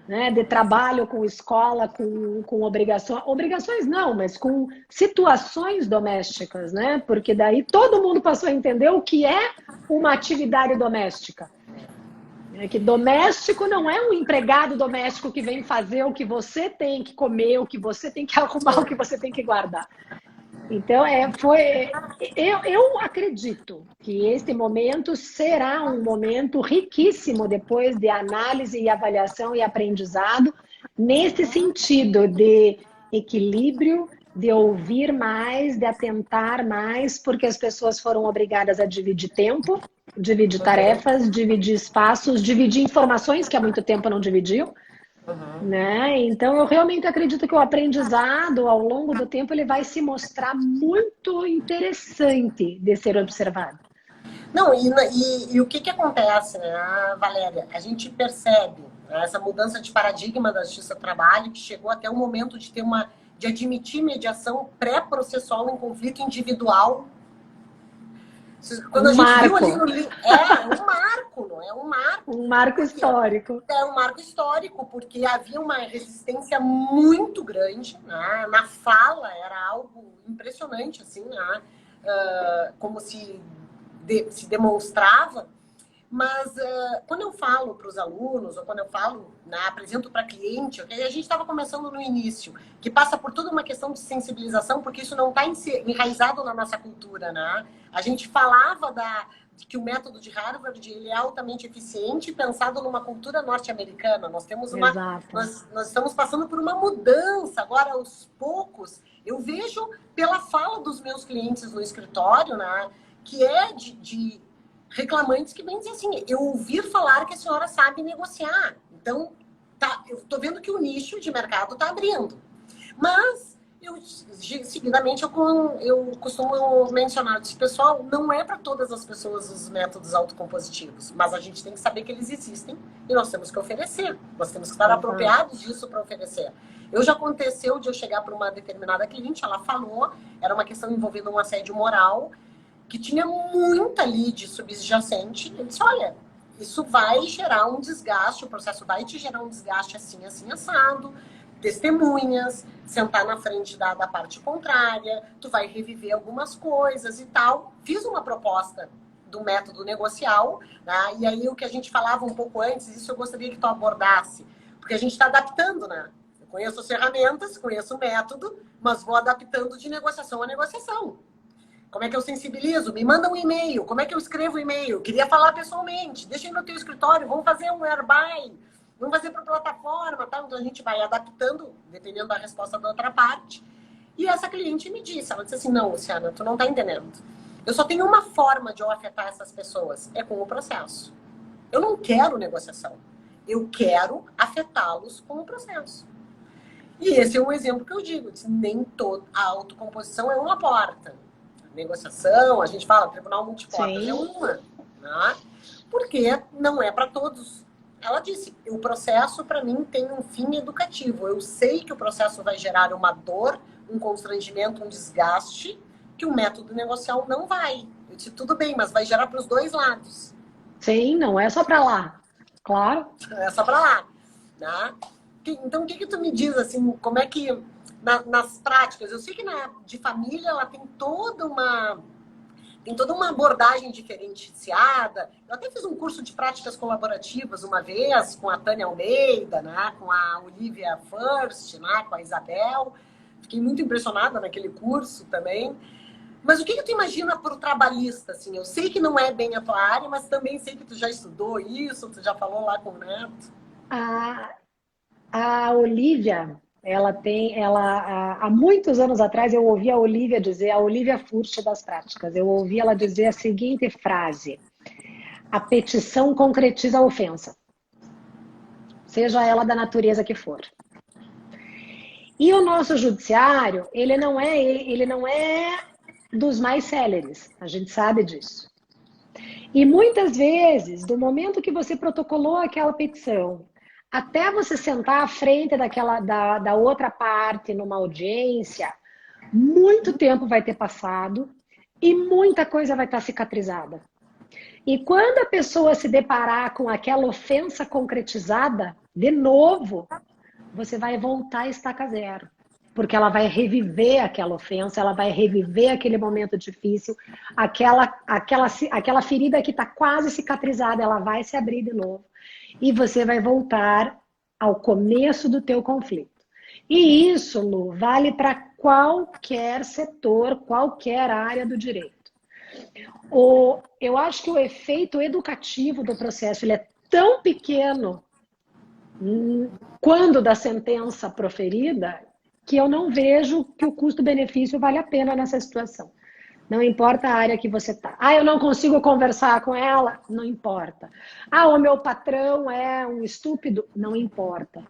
S2: né? De trabalho com escola, com obrigações. Obrigações não, mas com situações domésticas, né? Porque daí todo mundo passou a entender o que é uma atividade doméstica. Que doméstico não é um empregado doméstico que vem fazer o que você tem que comer, o que você tem que arrumar, o que você tem que guardar. Então, eu acredito que este momento será um momento riquíssimo depois de análise e avaliação e aprendizado, nesse sentido de equilíbrio, de ouvir mais, de atentar mais, porque as pessoas foram obrigadas a dividir tempo, dividir tarefas, dividir espaços, dividir informações que há muito tempo não dividiam. Né? Então, eu realmente acredito que o aprendizado, ao longo do tempo, ele vai se mostrar muito interessante de ser observado.
S1: Não, e o que acontece, né, Valéria? A gente percebe, né, essa mudança de paradigma da justiça do trabalho, que chegou até o momento de admitir mediação pré-processual em conflito individual. Quando a gente viu ali no livro, um marco, não é? Um marco.
S2: Um marco histórico.
S1: É um marco histórico, porque havia uma resistência muito grande, né? Na fala, era algo impressionante, assim, né? Como se demonstrava. Mas quando eu falo para os alunos, ou quando eu falo, né, apresento para cliente, okay, a gente estava começando no início, que passa por toda uma questão de sensibilização, porque isso não está enraizado na nossa cultura, né? A gente falava que o método de Harvard ele é altamente eficiente, pensado numa cultura norte-americana. Nós temos nós estamos passando por uma mudança agora aos poucos. Eu vejo pela fala dos meus clientes no escritório, né, que é de reclamantes que vêm dizer assim, eu ouvi falar que a senhora sabe negociar. Então, eu estou vendo que o nicho de mercado está abrindo. Mas, seguidamente, eu costumo mencionar, pessoal, não é para todas as pessoas os métodos autocompositivos, mas a gente tem que saber que eles existem e nós temos que oferecer. Nós temos que estar apropriados disso para oferecer. Já aconteceu de eu chegar para uma determinada cliente, ela falou, era uma questão envolvendo um assédio moral, que tinha muita lead subjacente. Eu disse, olha, isso vai gerar um desgaste, o processo vai te gerar um desgaste assim, assim, assado, testemunhas, sentar na frente da parte contrária, tu vai reviver algumas coisas e tal. Fiz uma proposta do método negocial, né? E aí o que a gente falava um pouco antes, isso eu gostaria que tu abordasse, porque a gente está adaptando, né? Eu conheço as ferramentas, conheço o método, mas vou adaptando de negociação a negociação. Como é que eu sensibilizo? Me manda um e-mail. Como é que eu escrevo o e-mail? Queria falar pessoalmente. Deixa aí no teu escritório. Vamos fazer um Airbuy. Vamos fazer para plataforma. Tá? Então, a gente vai adaptando, dependendo da resposta da outra parte. E essa cliente me disse. Ela disse assim, não, Luciana, tu não está entendendo. Eu só tenho uma forma de eu afetar essas pessoas. É com o processo. Eu não quero negociação. Eu quero afetá-los com o processo. E esse é um exemplo que eu digo. Nem toda a autocomposição é uma porta. Negociação, a gente fala, tribunal multiportas é uma, né? Porque não é para todos. Ela disse, o processo para mim tem um fim educativo. Eu sei que o processo vai gerar uma dor, um constrangimento, um desgaste, que o método negocial não vai. Eu disse, tudo bem, mas vai gerar para os dois lados.
S2: Sim, não é só para lá. Claro.
S1: É só para lá, né? Então, o que tu me diz, assim, como é que nas práticas, eu sei que de família ela tem toda uma abordagem diferenciada. Eu até fiz um curso de práticas colaborativas uma vez com a Tânia Almeida, né, com a Olivia First, né, com a Isabel. Fiquei muito impressionada naquele curso também. Mas o que tu imagina para o trabalhista? Assim? Eu sei que não é bem a tua área, mas também sei que tu já estudou isso, tu já falou lá com o Neto.
S2: A, a Olivia, há muitos anos atrás eu ouvi a Olivia dizer, a Olivia Furst das práticas, eu ouvi ela dizer a seguinte frase: a petição concretiza a ofensa, seja ela da natureza que for. E o nosso judiciário, ele não é dos mais céleres, a gente sabe disso. E muitas vezes, do momento que você protocolou aquela petição, até você sentar à frente da outra parte numa audiência, muito tempo vai ter passado e muita coisa vai estar cicatrizada. E quando a pessoa se deparar com aquela ofensa concretizada, de novo, você vai voltar a estaca zero. Porque ela vai reviver aquela ofensa, ela vai reviver aquele momento difícil, aquela ferida que está quase cicatrizada, ela vai se abrir de novo. E você vai voltar ao começo do teu conflito. E isso, Lu, vale para qualquer setor, qualquer área do direito. Eu acho que o efeito educativo do processo ele é tão pequeno quando da sentença proferida que eu não vejo que o custo-benefício vale a pena nessa situação. Não importa a área que você está. Ah, eu não consigo conversar com ela? Não importa. Ah, o meu patrão é um estúpido? Não importa.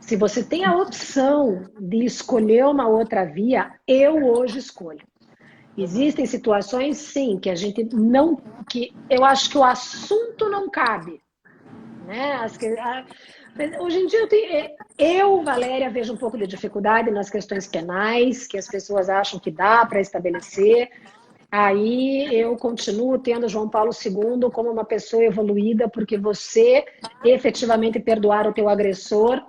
S2: Se você tem a opção de escolher uma outra via, eu hoje escolho. Existem situações, sim, que a gente não... que eu acho que o assunto não cabe. Né? Hoje em dia Valéria, vejo um pouco de dificuldade nas questões penais, que as pessoas acham que dá para estabelecer. Aí eu continuo tendo João Paulo II como uma pessoa evoluída, porque você efetivamente perdoar o teu agressor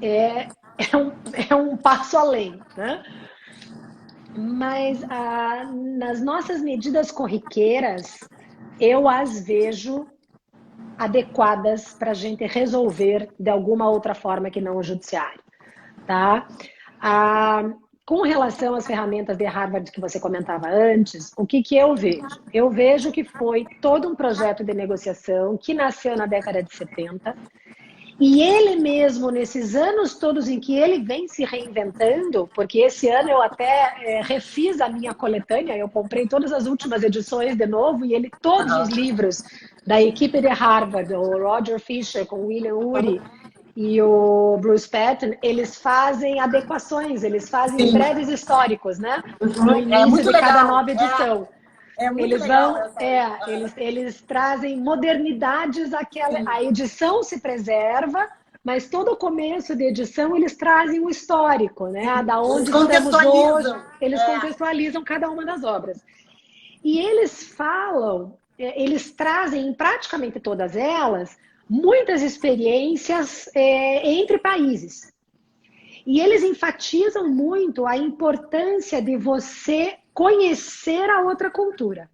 S2: é um passo além, né? Mas nas nossas medidas corriqueiras, eu as vejo adequadas para a gente resolver de alguma outra forma que não o judiciário, tá? Com relação às ferramentas de Harvard que você comentava antes, o que eu vejo? Eu vejo que foi todo um projeto de negociação que nasceu na década de 70 e ele mesmo, nesses anos todos em que ele vem se reinventando, porque esse ano eu até refiz a minha coletânea, eu comprei todas as últimas edições de novo e todos os livros da equipe de Harvard, o Roger Fisher com o William Ury e o Bruce Patton, eles fazem adequações, eles fazem breves históricos, né? No início de cada nova edição. Eles trazem modernidades, a edição se preserva, mas todo o começo de edição eles trazem o histórico, né? Da onde estamos hoje, eles contextualizam cada uma das obras. E eles trazem em praticamente todas elas muitas experiências entre países. E eles enfatizam muito a importância de você conhecer a outra cultura.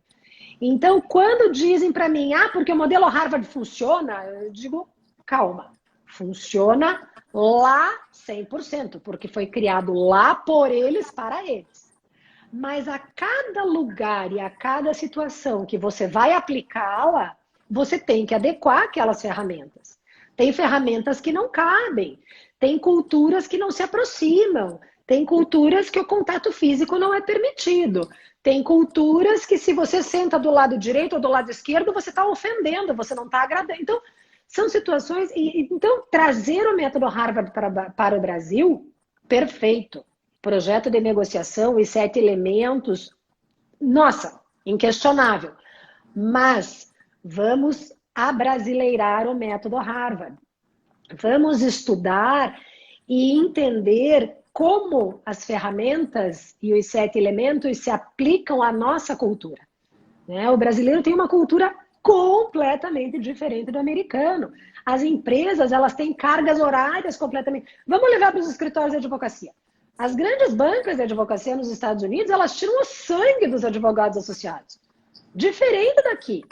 S2: Então, quando dizem para mim, porque o modelo Harvard funciona, eu digo, calma, funciona lá 100%, porque foi criado lá por eles, para eles. Mas a cada lugar e a cada situação que você vai aplicá-la, você tem que adequar aquelas ferramentas. Tem ferramentas que não cabem, tem culturas que não se aproximam, tem culturas que o contato físico não é permitido. Tem culturas que se você senta do lado direito ou do lado esquerdo, você está ofendendo, você não está agradando. Então, são situações... Então, trazer o método Harvard para o Brasil, perfeito. Projeto de negociação e 7 elementos, nossa, inquestionável. Mas vamos abrasileirar o método Harvard. Vamos estudar e entender como as ferramentas e os 7 elementos se aplicam à nossa cultura. Né? O brasileiro tem uma cultura completamente diferente do americano. As empresas, elas têm cargas horárias completamente... Vamos levar para os escritórios de advocacia. As grandes bancas de advocacia nos Estados Unidos, elas tiram o sangue dos advogados associados. Diferente daqui.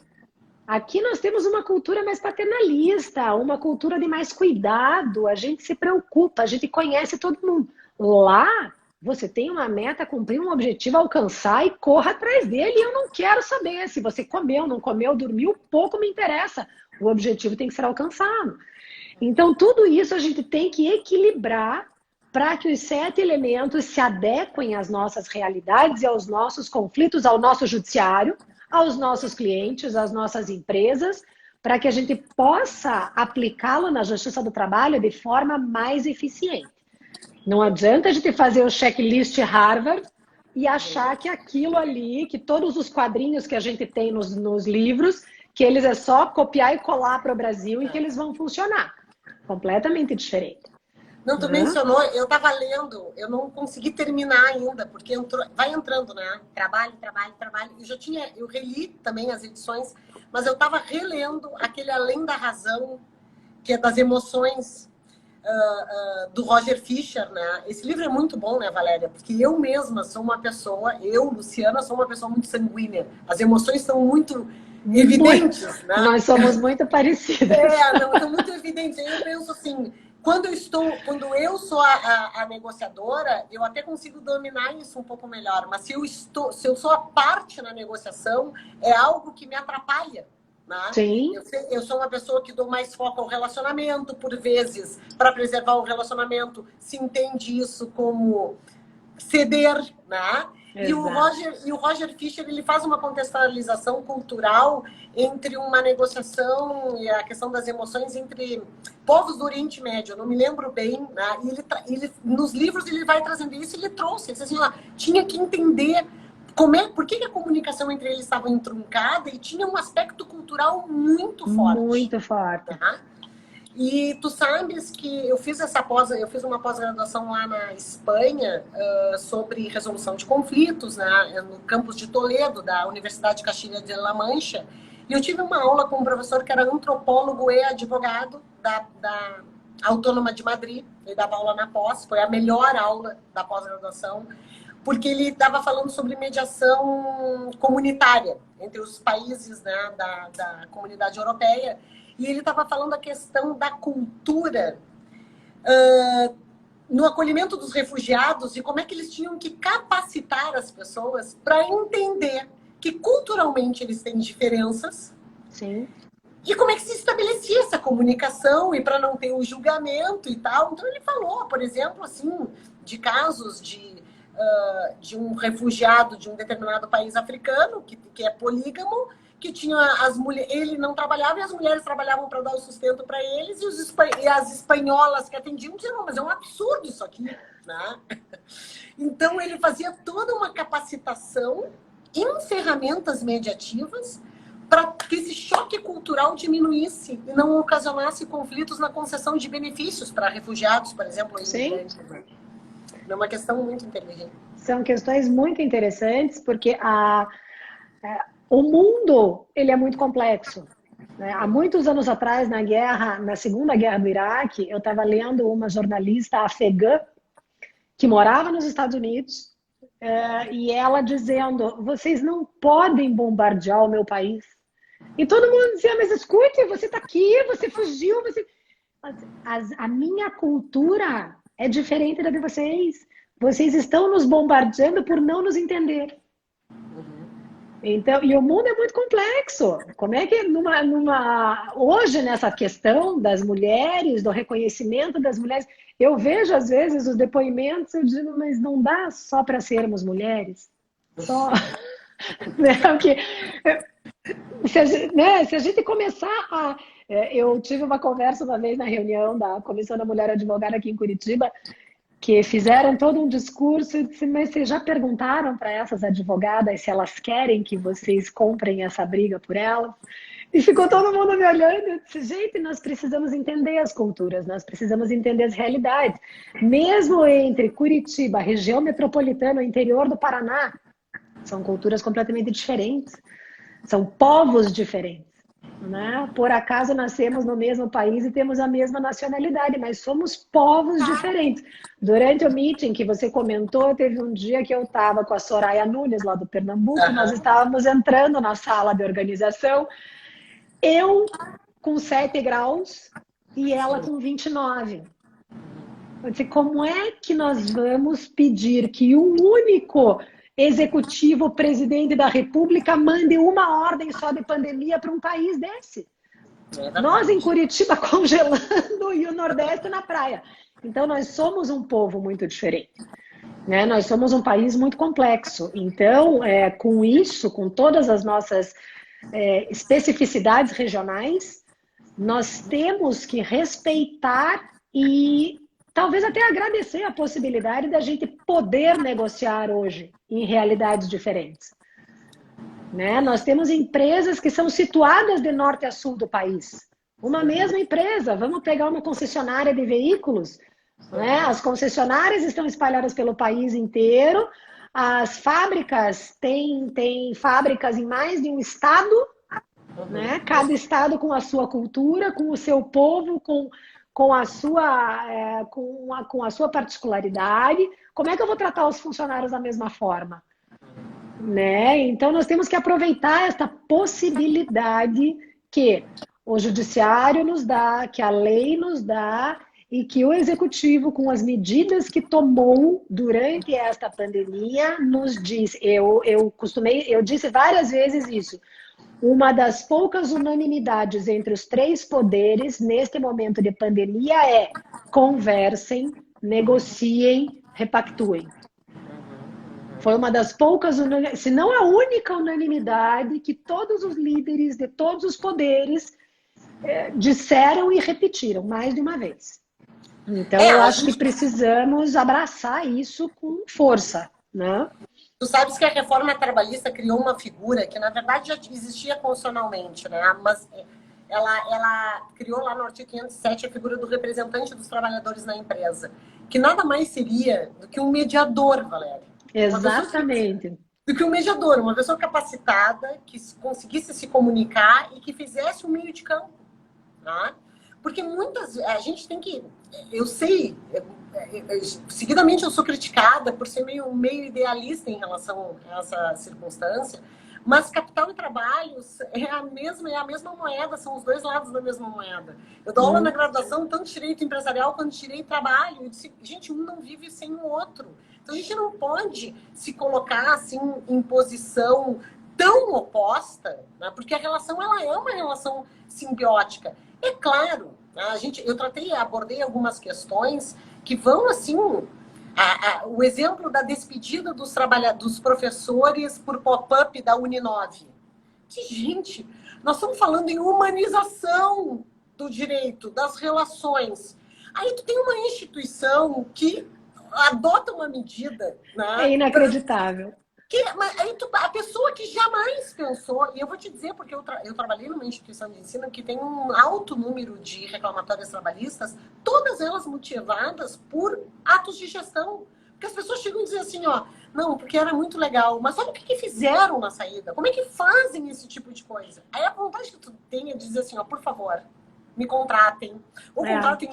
S2: Aqui nós temos uma cultura mais paternalista, uma cultura de mais cuidado, a gente se preocupa, a gente conhece todo mundo. Lá, Você tem uma meta, cumprir um objetivo, alcançar e corra atrás dele. E eu não quero saber se você comeu, não comeu, dormiu, pouco me interessa. O objetivo tem que ser alcançado. Então, tudo isso a gente tem que equilibrar para que os 7 elementos se adequem às nossas realidades e aos nossos conflitos, ao nosso judiciário, aos nossos clientes, às nossas empresas, para que a gente possa aplicá-lo na Justiça do Trabalho de forma mais eficiente. Não adianta a gente fazer o checklist Harvard e achar que aquilo ali, que todos os quadrinhos que a gente tem nos livros, que eles é só copiar e colar para o Brasil e que eles vão funcionar. Completamente diferente.
S1: Não, tu mencionou, eu estava lendo, eu não consegui terminar ainda, porque vai entrando, né? Trabalho. Eu reli também as edições, mas eu estava relendo aquele Além da Razão, que é das emoções, do Roger Fisher, né? Esse livro é muito bom, né, Valéria? Porque eu mesma sou uma pessoa, Luciana, sou uma pessoa muito sanguínea. As emoções são muito evidentes, né?
S2: Nós somos muito parecidas.
S1: Não, são muito evidentes. Eu penso assim, quando eu sou a negociadora, eu até consigo dominar isso um pouco melhor. Mas se eu sou a parte na negociação, é algo que me atrapalha. Né?
S2: Sim.
S1: Eu sou uma pessoa que dou mais foco ao relacionamento, por vezes, para preservar o relacionamento, se entende isso como ceder, né? E o Roger Fisher, ele faz uma contextualização cultural entre uma negociação e a questão das emoções entre povos do Oriente Médio. Eu não me lembro bem, né? E ele, nos livros ele vai trazendo isso, ele trouxe, ele disse assim, tinha que entender por que a comunicação entre eles estava entroncada e tinha um aspecto cultural muito forte.
S2: Muito forte.
S1: Tá? E tu sabes que eu fiz uma pós-graduação lá na Espanha sobre resolução de conflitos, né, no campus de Toledo, da Universidade de Castilla de La Mancha. E eu tive uma aula com um professor que era antropólogo e advogado da Autônoma de Madrid. Ele dava aula na pós, foi a melhor aula da pós-graduação, porque ele estava falando sobre mediação comunitária entre os países, né, da comunidade europeia, e ele estava falando a questão da cultura no acolhimento dos refugiados e como é que eles tinham que capacitar as pessoas para entender que culturalmente eles têm diferenças.
S2: Sim.
S1: E como é que se estabelecia essa comunicação e para não ter o julgamento e tal. Então ele falou, por exemplo, assim, de casos de um refugiado de um determinado país africano, que é polígamo, que tinha as mulheres, ele não trabalhava e as mulheres trabalhavam para dar o sustento para eles, e as espanholas que atendiam diziam, mas é um absurdo isso aqui, né? Então ele fazia toda uma capacitação em ferramentas mediativas para que esse choque cultural diminuísse e não ocasionasse conflitos na concessão de benefícios para refugiados, por exemplo.
S2: Sim.
S1: É uma questão muito inteligente.
S2: São questões muito interessantes, porque o mundo ele é muito complexo. Né? Há muitos anos atrás, na Segunda Guerra do Iraque, eu estava lendo uma jornalista afegã que morava nos Estados Unidos, e ela dizendo, vocês não podem bombardear o meu país. E todo mundo dizia, mas escute, você está aqui, você fugiu, a minha cultura é diferente da de vocês. Vocês estão nos bombardeando por não nos entender. Então, e o mundo é muito complexo. Como é que hoje nessa questão das mulheres, do reconhecimento das mulheres, eu vejo às vezes os depoimentos, eu digo, mas não dá só para sermos mulheres? Só. Porque, se a gente começar a... Eu tive uma conversa uma vez na reunião da Comissão da Mulher Advogada aqui em Curitiba, que fizeram todo um discurso, eu disse, mas vocês já perguntaram para essas advogadas se elas querem que vocês comprem essa briga por elas? E ficou todo mundo me olhando, eu disse, gente, nós precisamos entender as culturas, nós precisamos entender as realidades. Mesmo entre Curitiba, região metropolitana, o interior do Paraná, são culturas completamente diferentes, são povos diferentes. Né? Por acaso nascemos no mesmo país e temos a mesma nacionalidade, mas somos povos diferentes. Durante o meeting que você comentou, teve um dia que eu estava com a Soraya Nunes, lá do Pernambuco, nós estávamos entrando na sala de organização, eu com 7 graus e ela com 29. Como é que nós vamos pedir que um único executivo, presidente da República, mande uma ordem só de pandemia para um país desse? Nós em Curitiba congelando e o Nordeste na praia. Então, nós somos um povo muito diferente. Né? Nós somos um país muito complexo. Então, com isso, com todas as nossas especificidades regionais, nós temos que respeitar e talvez até agradecer a possibilidade da gente poder negociar hoje em realidades diferentes. Né? Nós temos empresas que são situadas de norte a sul do país. Uma mesma empresa, vamos pegar uma concessionária de veículos, né? As concessionárias estão espalhadas pelo país inteiro, as fábricas têm fábricas em mais de um estado, né? Cada estado com a sua cultura, com o seu povo, com a sua particularidade. Como é que eu vou tratar os funcionários da mesma forma? Né? Então, nós temos que aproveitar esta possibilidade que o judiciário nos dá, que a lei nos dá e que o executivo, com as medidas que tomou durante esta pandemia, nos diz. Eu disse várias vezes isso. Uma das poucas unanimidades entre os três poderes neste momento de pandemia é: conversem, negociem, repactuem. Foi uma das poucas, se não a única unanimidade que todos os líderes de todos os poderes disseram e repetiram mais de uma vez. Então, eu acho que precisamos abraçar isso com força, né?
S1: Tu sabes que a reforma trabalhista criou uma figura que, na verdade, já existia constitucionalmente, né? Mas ela criou lá no artigo 507 a figura do representante dos trabalhadores na empresa, que nada mais seria do que um mediador, Valéria.
S2: Exatamente.
S1: Do que um mediador, uma pessoa capacitada, que conseguisse se comunicar e que fizesse um meio de campo. Né? Porque a gente tem que... Eu sei, seguidamente eu sou criticada por ser meio idealista em relação a essa circunstância, mas capital e trabalho é a mesma moeda, são os dois lados da mesma moeda. Eu dou aula na graduação, tanto direito empresarial quanto direito trabalho. Eu disse, gente, um não vive sem o outro. Então a gente não pode se colocar assim em posição tão oposta, né? Porque a relação ela é uma relação simbiótica. É claro, né? Eu abordei algumas questões que vão assim... o exemplo da despedida dos professores por pop-up da Uninove. Gente, nós estamos falando em humanização do direito, das relações. Aí tu tem uma instituição que adota uma medida... Né,
S2: é inacreditável.
S1: A pessoa que jamais pensou, e eu vou te dizer, porque eu trabalhei numa instituição de ensino que tem um alto número de reclamatórias trabalhistas, todas elas motivadas por atos de gestão. Porque as pessoas chegam e dizem assim, ó, não, porque era muito legal, mas olha o que fizeram na saída, como é que fazem esse tipo de coisa? Aí a vontade que tu tem é dizer assim, ó, por favor, me contratem, ou contratem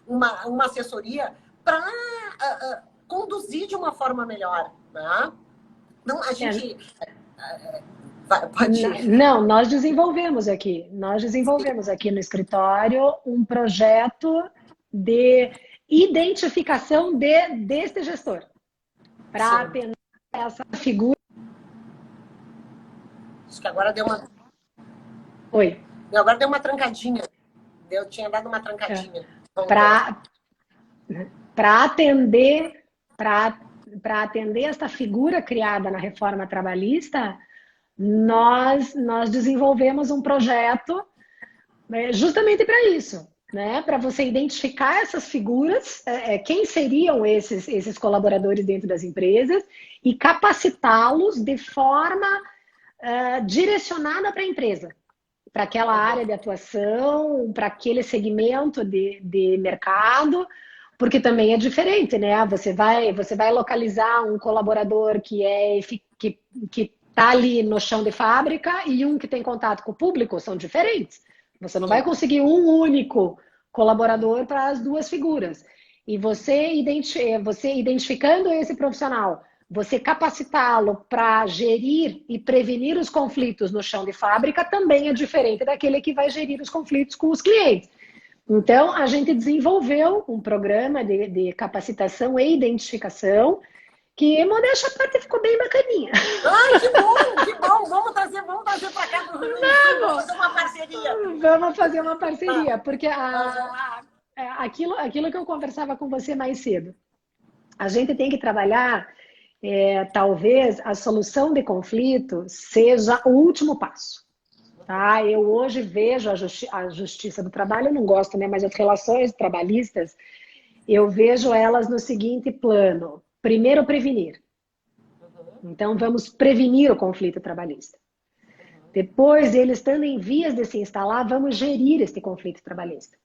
S1: uma assessoria para conduzir de uma forma melhor, né? Não, a gente... Pode ir.
S2: Não, nós desenvolvemos aqui no escritório um projeto de identificação deste gestor para atender essa figura.
S1: Acho que agora deu uma...
S2: Oi.
S1: Agora deu uma trancadinha. Eu tinha dado uma trancadinha.
S2: Para atender esta figura criada na reforma trabalhista, nós desenvolvemos um projeto justamente para isso, né? Para você identificar essas figuras, quem seriam esses colaboradores dentro das empresas e capacitá-los de forma direcionada para a empresa, para aquela área de atuação, para aquele segmento de mercado. Porque também é diferente, né? Você vai localizar um colaborador que está ali no chão de fábrica e um que tem contato com o público, são diferentes. Você não vai conseguir um único colaborador para as duas figuras. E você identificando esse profissional, você capacitá-lo para gerir e prevenir os conflitos no chão de fábrica também é diferente daquele que vai gerir os conflitos com os clientes. Então, a gente desenvolveu um programa de capacitação e identificação que, modéstia à parte, ficou bem bacaninha.
S1: Ai, que bom, que bom. Vamos trazer para cá para o Rio Grande do Sul, vamos fazer uma parceria.
S2: Vamos fazer uma parceria, porque aquilo que eu conversava com você mais cedo, a gente tem que trabalhar, talvez a solução de conflito seja o último passo. Tá? Eu hoje vejo a justiça do trabalho, eu não gosto, né, mas as relações trabalhistas, eu vejo elas no seguinte plano. Primeiro, prevenir. Então, vamos prevenir o conflito trabalhista. Depois, ele estando em vias de se instalar, vamos gerir este conflito trabalhista.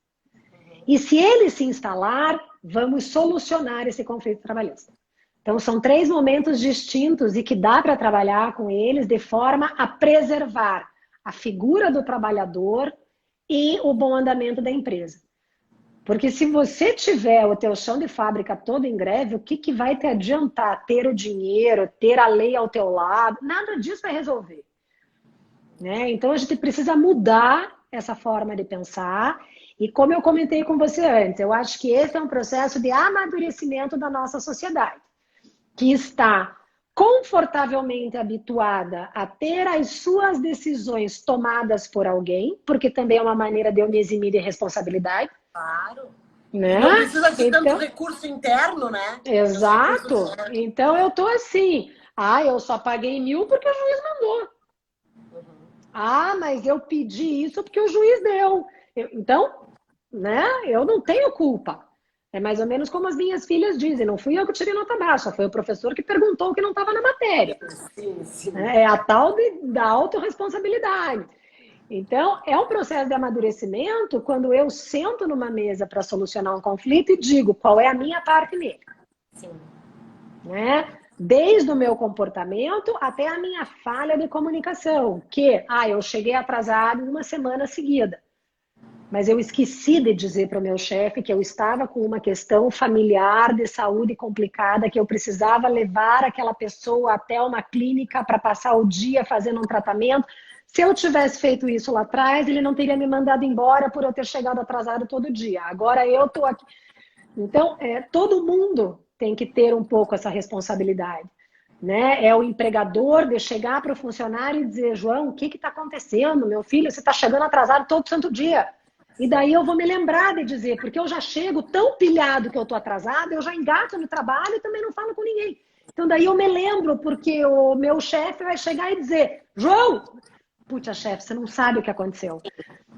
S2: E se ele se instalar, vamos solucionar esse conflito trabalhista. Então, são 3 momentos distintos e que dá para trabalhar com eles de forma a preservar a figura do trabalhador e o bom andamento da empresa. Porque se você tiver o teu chão de fábrica todo em greve, o que vai te adiantar ter o dinheiro, ter a lei ao teu lado? Nada disso vai resolver. Né? Então a gente precisa mudar essa forma de pensar. E como eu comentei com você antes, eu acho que esse é um processo de amadurecimento da nossa sociedade, que está confortavelmente habituada a ter as suas decisões tomadas por alguém, porque também é uma maneira de eu me eximir de responsabilidade.
S1: Claro.
S2: Né?
S1: Não precisa de tanto recurso interno, né?
S2: Exato. Então eu tô assim, eu só paguei 1.000 porque o juiz mandou. Mas eu pedi isso porque o juiz deu. Então, né? Eu não tenho culpa. É mais ou menos como as minhas filhas dizem, não fui eu que tirei nota baixa, foi o professor que perguntou o que não estava na matéria.
S1: Sim.
S2: É a tal da autorresponsabilidade. Então, é um processo de amadurecimento quando eu sento numa mesa para solucionar um conflito e digo qual é a minha parte nele.
S1: Sim.
S2: Né? Desde o meu comportamento até a minha falha de comunicação, que, eu cheguei atrasado uma semana seguida. Mas eu esqueci de dizer para o meu chefe que eu estava com uma questão familiar de saúde complicada, que eu precisava levar aquela pessoa até uma clínica para passar o dia fazendo um tratamento. Se eu tivesse feito isso lá atrás, ele não teria me mandado embora por eu ter chegado atrasado todo dia. Agora eu estou aqui. Então, todo mundo tem que ter um pouco essa responsabilidade. Né? É o empregador de chegar para o funcionário e dizer, João, o que está acontecendo? Meu filho, você está chegando atrasado todo santo dia. E daí eu vou me lembrar de dizer, porque eu já chego tão pilhado que eu estou atrasada, eu já engato no trabalho e também não falo com ninguém. Então daí eu me lembro, porque o meu chefe vai chegar e dizer, João, puxa, chefe, você não sabe o que aconteceu.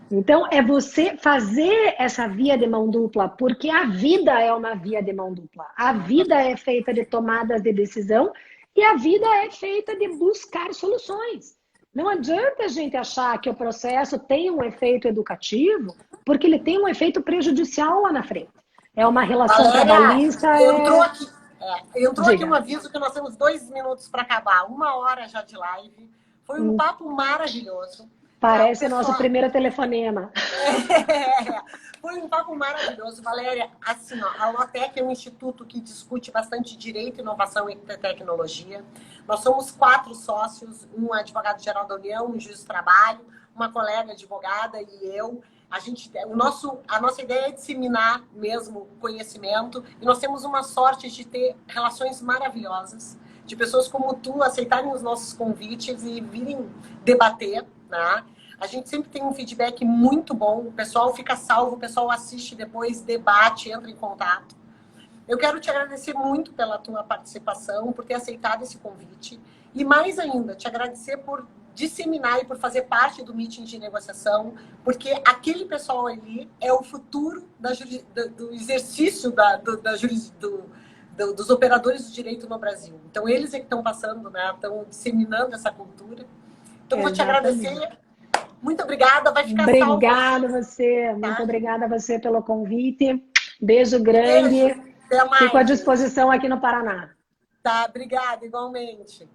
S2: Então é você fazer essa via de mão dupla, porque a vida é uma via de mão dupla. A vida é feita de tomadas de decisão e a vida é feita de buscar soluções. Não adianta a gente achar que o processo tem um efeito educativo, porque ele tem um efeito prejudicial lá na frente. É uma relação trabalhista.
S1: Entrou aqui um aviso que nós temos 2 minutos para acabar, 1 hora já de live. Foi um papo maravilhoso.
S2: Parece nosso primeiro telefonema.
S1: Foi um papo maravilhoso, Valéria. Assim, a Lotec é um instituto que discute bastante direito, inovação e tecnologia. Nós somos 4 sócios, um advogado-geral da União, um juiz do trabalho, uma colega advogada e eu. A nossa ideia é disseminar mesmo conhecimento e nós temos uma sorte de ter relações maravilhosas, de pessoas como tu aceitarem os nossos convites e virem debater, né? A gente sempre tem um feedback muito bom, o pessoal fica salvo, o pessoal assiste depois, debate, entra em contato. Eu quero te agradecer muito pela tua participação, por ter aceitado esse convite e mais ainda, te agradecer por disseminar e por fazer parte do meeting de negociação, porque aquele pessoal ali é o futuro do exercício dos operadores do direito no Brasil. Então, eles é que estão passando, né? Estão disseminando essa cultura. Então, vou te agradecer. Muito obrigada, vai ficar salvo.
S2: Obrigada a você, tá? Muito obrigada a você pelo convite. Beijo grande.
S1: Beijo. Até mais.
S2: Fico à disposição aqui no Paraná.
S1: Tá, obrigada, igualmente.